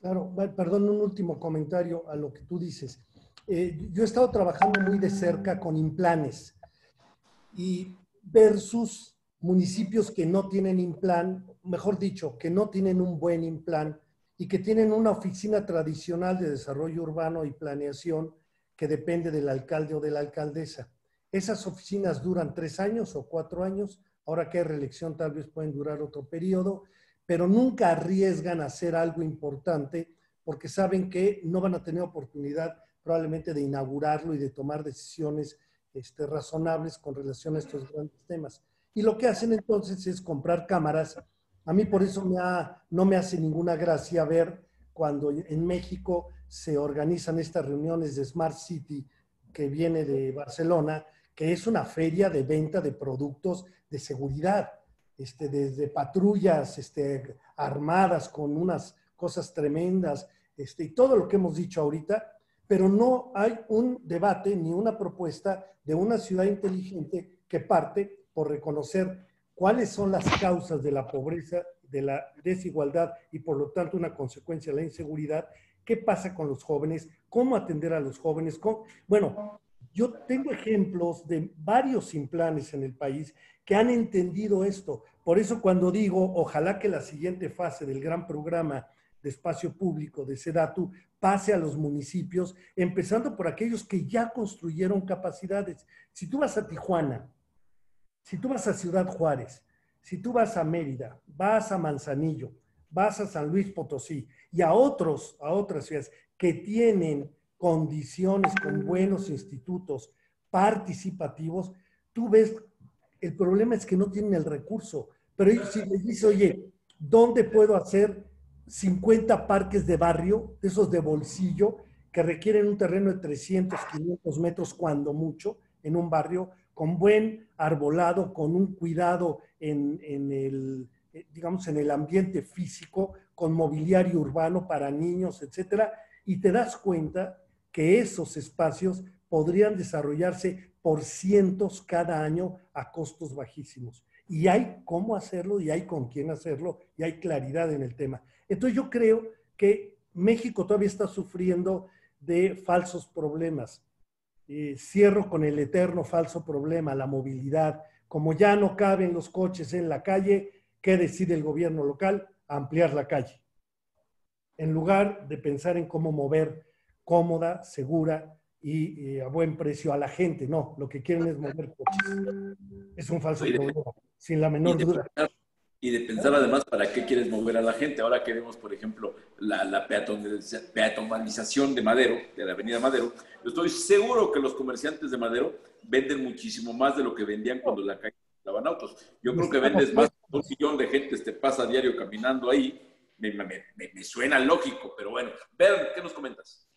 Claro, perdón, un último comentario a lo que tú dices. Yo he estado trabajando muy de cerca con Implanes y versus municipios que no tienen Implan, mejor dicho, que no tienen un buen Implan y que tienen una oficina tradicional de desarrollo urbano y planeación que depende del alcalde o de la alcaldesa. Esas oficinas duran 3 años o 4 años, ahora que hay reelección tal vez pueden durar otro periodo, pero nunca arriesgan a hacer algo importante porque saben que no van a tener oportunidad probablemente de inaugurarlo y de tomar decisiones razonables con relación a estos grandes temas. Y lo que hacen entonces es comprar cámaras. A mí por eso no me hace ninguna gracia ver cuando en México se organizan estas reuniones de Smart City que viene de Barcelona, que es una feria de venta de productos de seguridad, desde patrullas armadas con unas cosas tremendas, y todo lo que hemos dicho ahorita, pero no hay un debate ni una propuesta de una ciudad inteligente que parte por reconocer cuáles son las causas de la pobreza, de la desigualdad y por lo tanto una consecuencia de la inseguridad. ¿Qué pasa con los jóvenes? ¿Cómo atender a los jóvenes? Bueno, yo tengo ejemplos de varios Implanes en el país que han entendido esto. Por eso cuando digo, ojalá que la siguiente fase del gran programa de espacio público de SEDATU pase a los municipios, empezando por aquellos que ya construyeron capacidades. Si tú vas a Tijuana, si tú vas a Ciudad Juárez, si tú vas a Mérida, vas a Manzanillo, vas a San Luis Potosí y a otras ciudades que tienen condiciones con buenos institutos participativos, tú ves, el problema es que no tienen el recurso. Pero si les dice, oye, ¿dónde puedo hacer 50 parques de barrio, de esos de bolsillo, que requieren un terreno de 300, 500 metros cuando mucho, en un barrio, con buen arbolado, con un cuidado en el ambiente físico, con mobiliario urbano para niños, etcétera? Y te das cuenta que esos espacios podrían desarrollarse por cientos cada año a costos bajísimos. Y hay cómo hacerlo, y hay con quién hacerlo, y hay claridad en el tema. Entonces yo creo que México todavía está sufriendo de falsos problemas. Cierro con el eterno falso problema, la movilidad. Como ya no caben los coches en la calle, ¿qué decide el gobierno local? Ampliar la calle. En lugar de pensar en cómo mover cómoda, segura y a buen precio a la gente. No, lo que quieren es mover coches. Es un falso problema, sin la menor duda. Y de pensar además para qué quieres mover a la gente. Ahora queremos, por ejemplo, la peatonalización de Madero, de la avenida Madero. Yo estoy seguro que los comerciantes de Madero venden muchísimo más de lo que vendían cuando la calle estaban autos. Yo creo que vendes más de 1 millón de gente te pasa a diario caminando ahí. Me suena lógico, pero bueno. Ver, ¿qué nos comentas?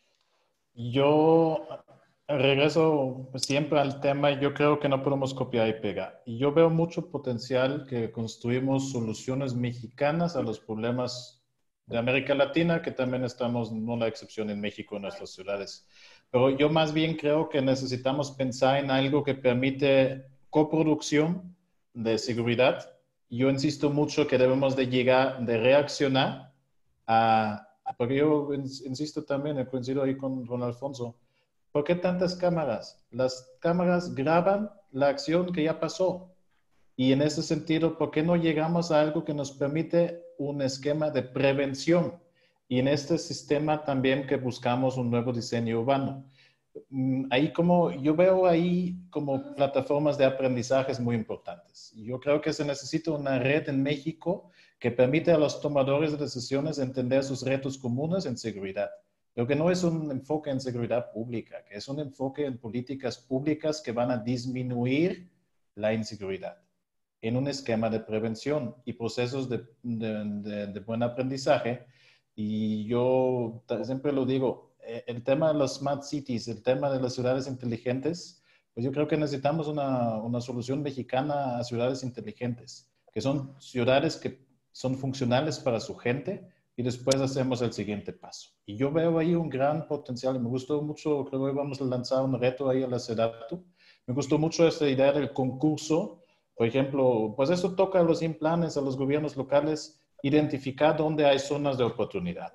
Yo regreso siempre al tema. Yo creo que no podemos copiar y pegar. Y yo veo mucho potencial que construimos soluciones mexicanas a los problemas de América Latina, que también estamos, no la excepción en México, en nuestras ciudades. Pero yo más bien creo que necesitamos pensar en algo que permite coproducción de seguridad. Yo insisto mucho que debemos de reaccionar porque yo insisto también, coincido ahí con Alfonso. ¿Por qué tantas cámaras? Las cámaras graban la acción que ya pasó. Y en ese sentido, ¿por qué no llegamos a algo que nos permite un esquema de prevención? y en este sistema también que buscamos un nuevo diseño urbano. Ahí como, yo veo ahí como plataformas de aprendizajes muy importantes. Yo creo que se necesita una red en México que permite a los tomadores de decisiones entender sus retos comunes en seguridad. Pero que no es un enfoque en seguridad pública, que es un enfoque en políticas públicas que van a disminuir la inseguridad en un esquema de prevención y procesos de buen aprendizaje. Y yo siempre lo digo, el tema de los smart cities, el tema de las ciudades inteligentes, pues yo creo que necesitamos una solución mexicana a ciudades inteligentes, que son ciudades que son funcionales para su gente y después hacemos el siguiente paso. Y yo veo ahí un gran potencial y me gustó mucho, creo que vamos a lanzar un reto ahí a la SEDATU. Me gustó mucho esta idea del concurso. Por ejemplo, pues eso toca a los planes, a los gobiernos locales, identificar dónde hay zonas de oportunidad.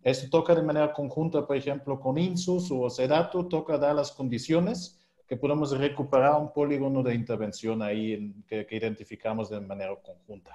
Esto toca de manera conjunta, por ejemplo, con INSUS o SEDATU, toca dar las condiciones que podamos recuperar un polígono de intervención ahí que identificamos de manera conjunta.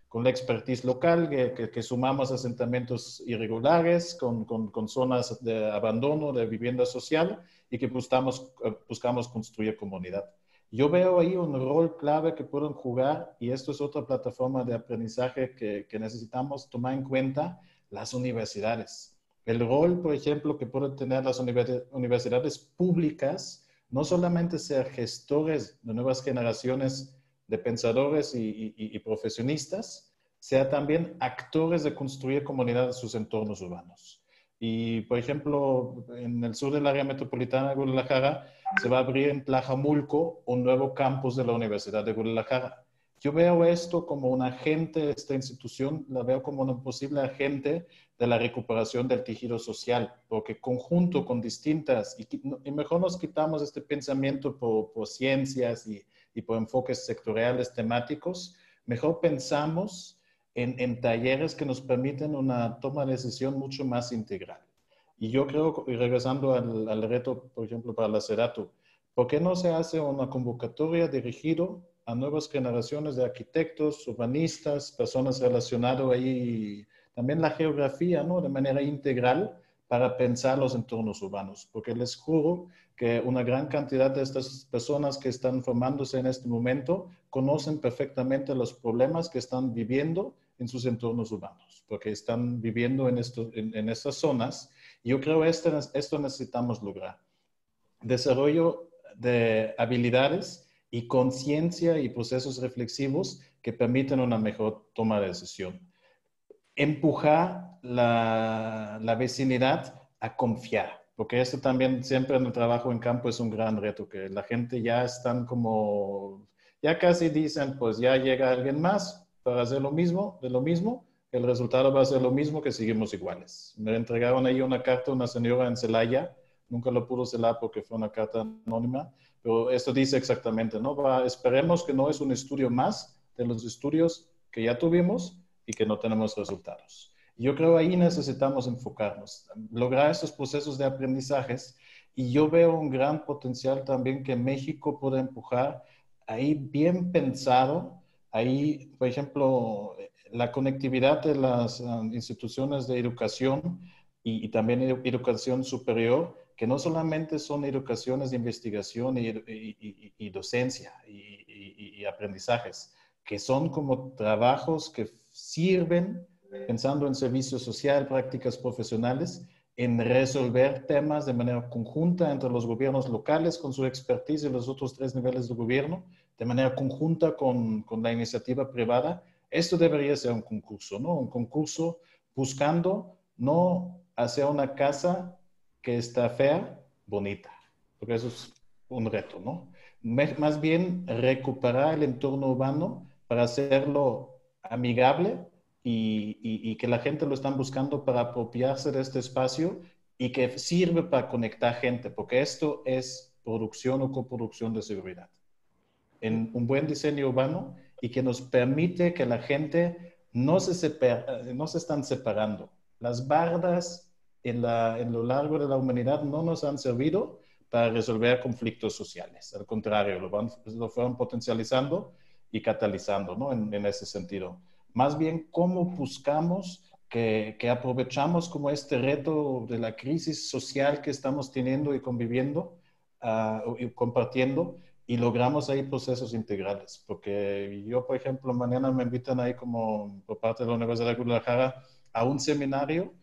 Con la expertise local, que sumamos asentamientos irregulares, con zonas de abandono, de vivienda social, y que buscamos construir comunidad. Yo veo ahí un rol clave que pueden jugar, y esto es otra plataforma de aprendizaje que necesitamos tomar en cuenta, las universidades. El rol, por ejemplo, que pueden tener las universidades públicas, no solamente ser gestores de nuevas generaciones de pensadores y profesionistas, sea también actores de construir comunidad en sus entornos urbanos. Y, por ejemplo, en el sur del área metropolitana de Guadalajara, se va a abrir en Tlajamulco un nuevo campus de la Universidad de Guadalajara. Yo veo esto como un agente, esta institución, la veo como un posible agente de la recuperación del tejido social, porque conjunto con distintas, y mejor nos quitamos este pensamiento por ciencias y por enfoques sectoriales temáticos, mejor pensamos en talleres que nos permiten una toma de decisión mucho más integral. Y yo creo, y regresando al reto, por ejemplo, para la SEDATU, ¿por qué no se hace una convocatoria dirigida a nuevas generaciones de arquitectos, urbanistas, personas relacionadas ahí, también la geografía, ¿no? De manera integral para pensar los entornos urbanos? Porque les juro que una gran cantidad de estas personas que están formándose en este momento conocen perfectamente los problemas que están viviendo en sus entornos urbanos, porque están viviendo en estas zonas. Y yo creo que esto necesitamos lograr. Desarrollo de habilidades y conciencia y procesos reflexivos que permiten una mejor toma de decisión. Empujar la vecindad a confiar, porque esto también siempre en el trabajo en campo es un gran reto, que la gente ya están como, ya casi dicen, pues ya llega alguien más para hacer lo mismo, el resultado va a ser lo mismo, que seguimos iguales. Me entregaron ahí una carta a una señora en Celaya, nunca lo pudo celar porque fue una carta anónima, pero esto dice exactamente, ¿no? Esperemos que no es un estudio más de los estudios que ya tuvimos y que no tenemos resultados. Yo creo ahí necesitamos enfocarnos, lograr estos procesos de aprendizajes, y yo veo un gran potencial también que México puede empujar ahí bien pensado, ahí, por ejemplo, la conectividad de las instituciones de educación y también educación superior, que no solamente son educaciones de investigación y docencia y aprendizajes, que son como trabajos que sirven, pensando en servicio social, prácticas profesionales, en resolver temas de manera conjunta entre los gobiernos locales con su expertise y los otros 3 niveles de gobierno, de manera conjunta con la iniciativa privada. Esto debería ser un concurso, ¿no? Un concurso buscando no hacer una casa que está fea, bonita, porque eso es un reto, ¿no? Más bien recuperar el entorno urbano para hacerlo amigable y que la gente lo están buscando para apropiarse de este espacio y que sirve para conectar gente, porque esto es producción o coproducción de seguridad. En un buen diseño urbano y que nos permite que la gente no se están separando. Las bardas en lo largo de la humanidad no nos han servido para resolver conflictos sociales. Al contrario, lo fueron potencializando y catalizando, ¿no? En ese sentido. Más bien, ¿cómo buscamos que aprovechamos como este reto de la crisis social que estamos teniendo y conviviendo y compartiendo y logramos ahí procesos integrales. Porque yo, por ejemplo, mañana me invitan ahí como por parte de la Universidad de Guadalajara a un seminario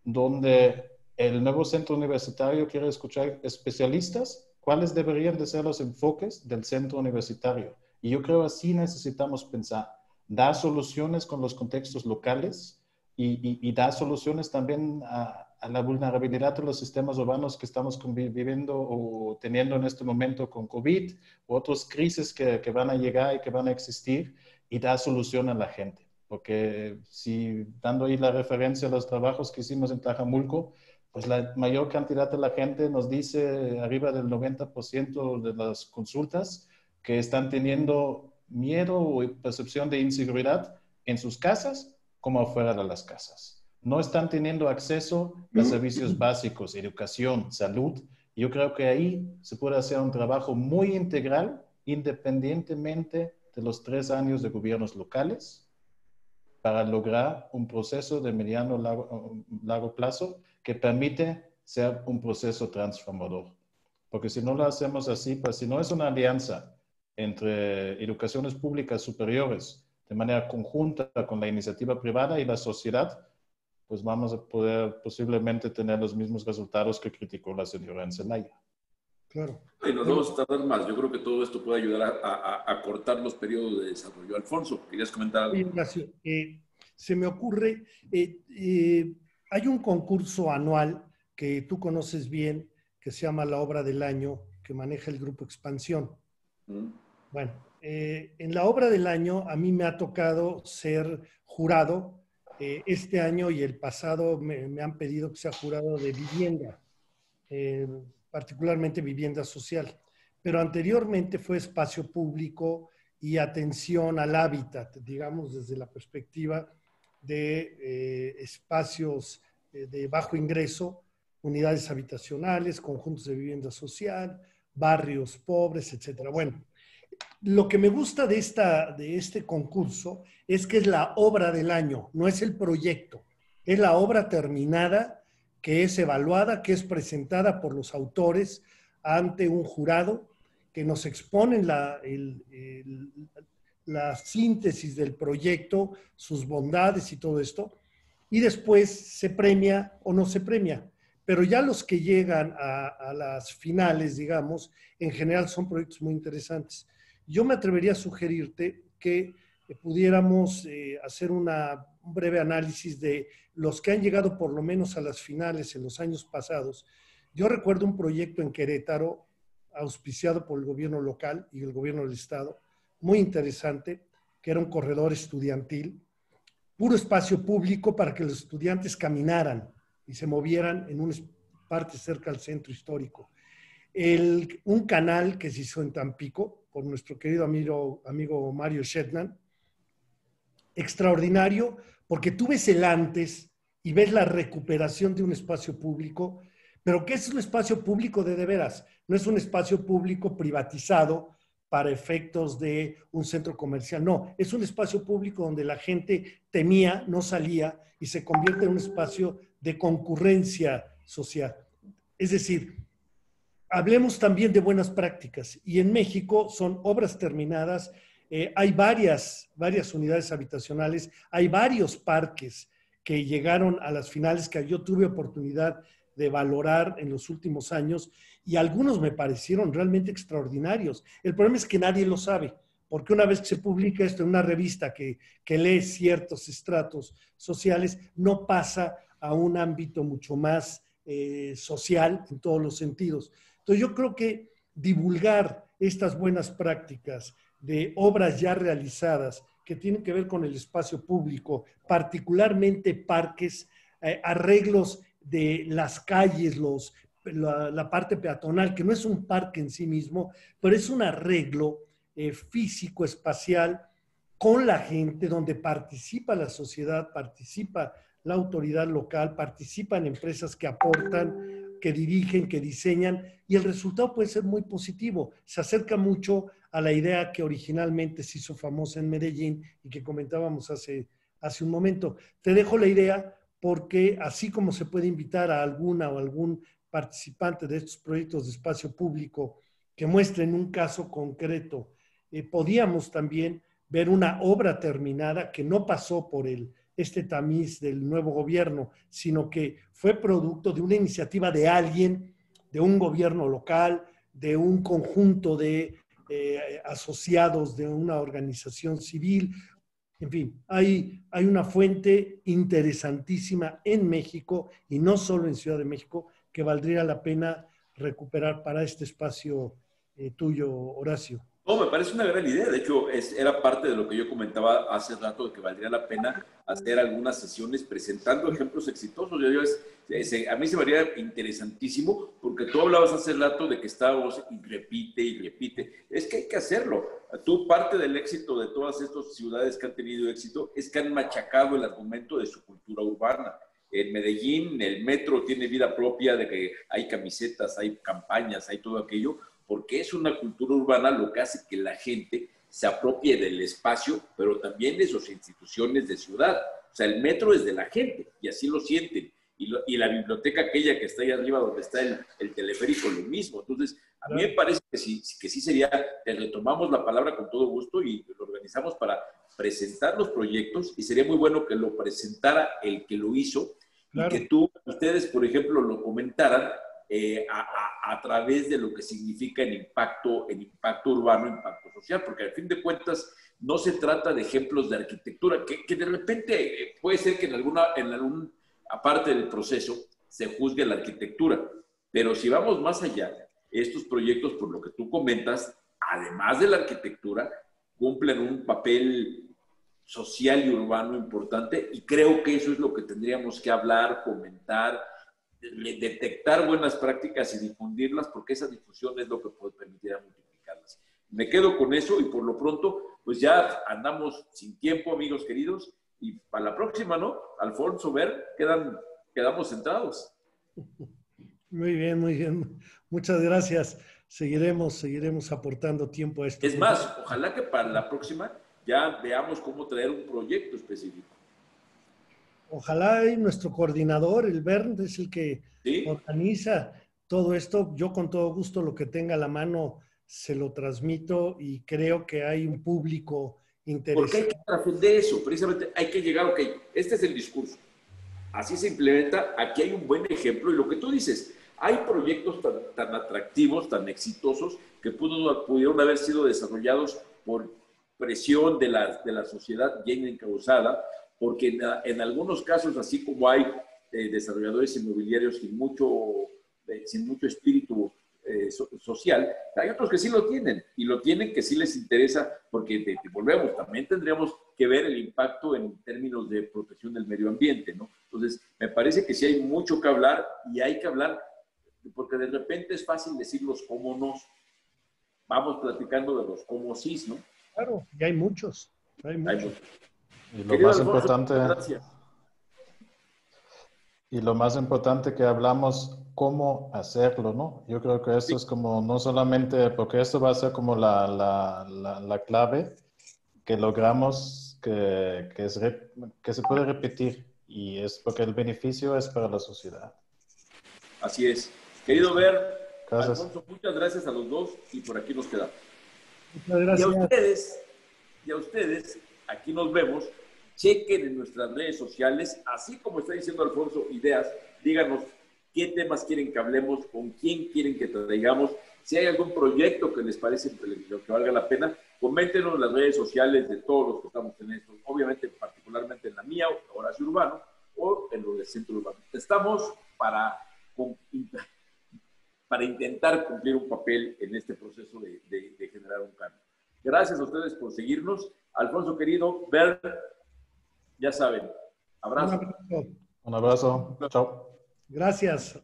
donde el nuevo centro universitario quiere escuchar especialistas cuáles deberían de ser los enfoques del centro universitario. Y yo creo así necesitamos pensar, dar soluciones con los contextos locales y dar soluciones también a la vulnerabilidad de los sistemas urbanos que estamos viviendo o teniendo en este momento con COVID u otras crisis que van a llegar y que van a existir y dar solución a la gente. Porque si dando ahí la referencia a los trabajos que hicimos en Tlajamulco, pues la mayor cantidad de la gente nos dice, arriba del 90% de las consultas, que están teniendo miedo o percepción de inseguridad en sus casas como afuera de las casas. No están teniendo acceso a servicios básicos, educación, salud. Yo creo que ahí se puede hacer un trabajo muy integral, independientemente de los 3 años de gobiernos locales, para lograr un proceso de mediano largo plazo que permite ser un proceso transformador. Porque si no lo hacemos así, pues si no es una alianza entre educaciones públicas superiores de manera conjunta con la iniciativa privada y la sociedad, pues vamos a poder posiblemente tener los mismos resultados que criticó la señora Ancelaya. Claro. Y nos vamos a tardar más. Yo creo que todo esto puede ayudar a cortar los periodos de desarrollo. Alfonso, ¿querías comentar algo? Ignacio, se me ocurre, hay un concurso anual que tú conoces bien, que se llama La Obra del Año, que maneja el Grupo Expansión. Bueno, en la Obra del Año a mí me ha tocado ser jurado. Este año y el pasado me han pedido que sea jurado de vivienda, particularmente vivienda social. Pero anteriormente fue espacio público y atención al hábitat, digamos, desde la perspectiva de espacios de bajo ingreso, unidades habitacionales, conjuntos de vivienda social, barrios pobres, etcétera. Bueno, lo que me gusta de este concurso es que es la obra del año, no es el proyecto, es la obra terminada que es evaluada, que es presentada por los autores ante un jurado que nos exponen la síntesis del proyecto, sus bondades y todo esto, y después se premia o no se premia. Pero ya los que llegan a las finales, digamos, en general son proyectos muy interesantes. Yo me atrevería a sugerirte que pudiéramos hacer un breve análisis de los que han llegado por lo menos a las finales en los años pasados. Yo recuerdo un proyecto en Querétaro, auspiciado por el gobierno local y el gobierno del estado, muy interesante, que era un corredor estudiantil, puro espacio público para que los estudiantes caminaran y se movieran en una parte cerca al centro histórico. Un canal que se hizo en Tampico por nuestro querido amigo Mario Shetland, extraordinario, porque tú ves el antes y ves la recuperación de un espacio público, pero ¿qué es un espacio público de veras? No es un espacio público privatizado para efectos de un centro comercial, no, es un espacio público donde la gente temía, no salía y se convierte en un espacio de concurrencia social. Es decir, hablemos también de buenas prácticas y en México son obras terminadas, hay varias unidades habitacionales, hay varios parques que llegaron a las finales que yo tuve oportunidad de valorar en los últimos años y algunos me parecieron realmente extraordinarios. El problema es que nadie lo sabe, porque una vez que se publica esto en una revista que lee ciertos estratos sociales, no pasa a un ámbito mucho más social en todos los sentidos. Entonces yo creo que divulgar estas buenas prácticas de obras ya realizadas que tienen que ver con el espacio público, particularmente parques, arreglos de las calles, la parte peatonal, que no es un parque en sí mismo, pero es un arreglo físico, espacial, con la gente, donde participa la sociedad, participa la autoridad local, participan empresas que aportan, que dirigen, que diseñan, y el resultado puede ser muy positivo. Se acerca mucho a la idea que originalmente se hizo famosa en Medellín y que comentábamos hace hace un momento. Te dejo la idea porque así como se puede invitar a alguna o algún participante de estos proyectos de espacio público que muestren un caso concreto, podíamos también ver una obra terminada que no pasó por este tamiz del nuevo gobierno, sino que fue producto de una iniciativa de alguien, de un gobierno local, de un conjunto de asociados de una organización civil. En fin, hay una fuente interesantísima en México y no solo en Ciudad de México que valdría la pena recuperar para este espacio tuyo, Horacio. No, me parece una gran idea. De hecho, era parte de lo que yo comentaba hace rato, de que valdría la pena hacer algunas sesiones presentando ejemplos exitosos. A mí se me haría interesantísimo, porque tú hablabas hace rato de que estábamos y repite y repite. Es que hay que hacerlo. Tú, parte del éxito de todas estas ciudades que han tenido éxito es que han machacado el argumento de su cultura urbana. En Medellín, el metro tiene vida propia, de que hay camisetas, hay campañas, hay todo aquello, porque es una cultura urbana lo que hace que la gente se apropie del espacio, pero también de sus instituciones de ciudad. O sea, el metro es de la gente, y así lo sienten. Y la biblioteca aquella que está ahí arriba, donde está el teleférico, lo mismo. Entonces, a mí me parece que sí sería, que retomamos la palabra con todo gusto y lo organizamos para presentar los proyectos, y sería muy bueno que lo presentara el que lo hizo, claro, y que ustedes, por ejemplo, lo comentaran a través de lo que significa el impacto urbano, impacto social, porque al fin de cuentas no se trata de ejemplos de arquitectura, que de repente puede ser que en alguna parte del proceso se juzgue la arquitectura, pero si vamos más allá, estos proyectos, por lo que tú comentas, además de la arquitectura, cumplen un papel social y urbano importante, y creo que eso es lo que tendríamos que hablar, comentar, detectar buenas prácticas y difundirlas, porque esa difusión es lo que permitirá multiplicarlas. Me quedo con eso, y por lo pronto, pues ya andamos sin tiempo, amigos queridos, y para la próxima, ¿no? Alfonso, quedamos centrados. Muy bien, muy bien. Muchas gracias. Seguiremos aportando tiempo a esto. Es más, ojalá que para la próxima ya veamos cómo traer un proyecto específico. Ojalá nuestro coordinador, el Bernd, es el que organiza todo esto. Yo con todo gusto lo que tenga a la mano se lo transmito, y creo que hay un público interesante. Porque hay que trascender eso, precisamente hay que llegar, ok, este es el discurso, así se implementa, aquí hay un buen ejemplo, y lo que tú dices, hay proyectos tan atractivos, tan exitosos, que pudieron haber sido desarrollados por presión de la sociedad bien encauzada, porque en algunos casos, así como hay desarrolladores inmobiliarios sin mucho espíritu social, hay otros que sí lo tienen, y lo tienen que sí les interesa, porque volvemos, también tendríamos que ver el impacto en términos de protección del medio ambiente, ¿no? Entonces, me parece que sí hay mucho que hablar, y hay que hablar, porque de repente es fácil decir los cómo no. Vamos platicando de los cómo sí, ¿no? Claro, y hay muchos. Y lo Querido más Alfonso, importante, gracias. Y lo más importante que hablamos, cómo hacerlo, ¿no? Yo creo que esto es como, no solamente, porque esto va a ser como la clave que logramos que se puede repetir, y es porque el beneficio es para la sociedad. Así es. Querido Ver, gracias. Alfonso, muchas gracias a los dos, y por aquí nos quedamos. Muchas gracias. Y a ustedes, aquí nos vemos. Chequen en nuestras redes sociales, así como está diciendo Alfonso, ideas, díganos qué temas quieren que hablemos, con quién quieren que traigamos, si hay algún proyecto que les parece que valga la pena, coméntenos en las redes sociales de todos los que estamos en esto, obviamente particularmente en la mía, Horacio Urbano, o en lo del Centro Urbano. Estamos para intentar cumplir un papel en este proceso de generar un cambio. Gracias a ustedes por seguirnos. Alfonso, querido, Ver, ya saben, abrazo. Un abrazo. Chao. Gracias.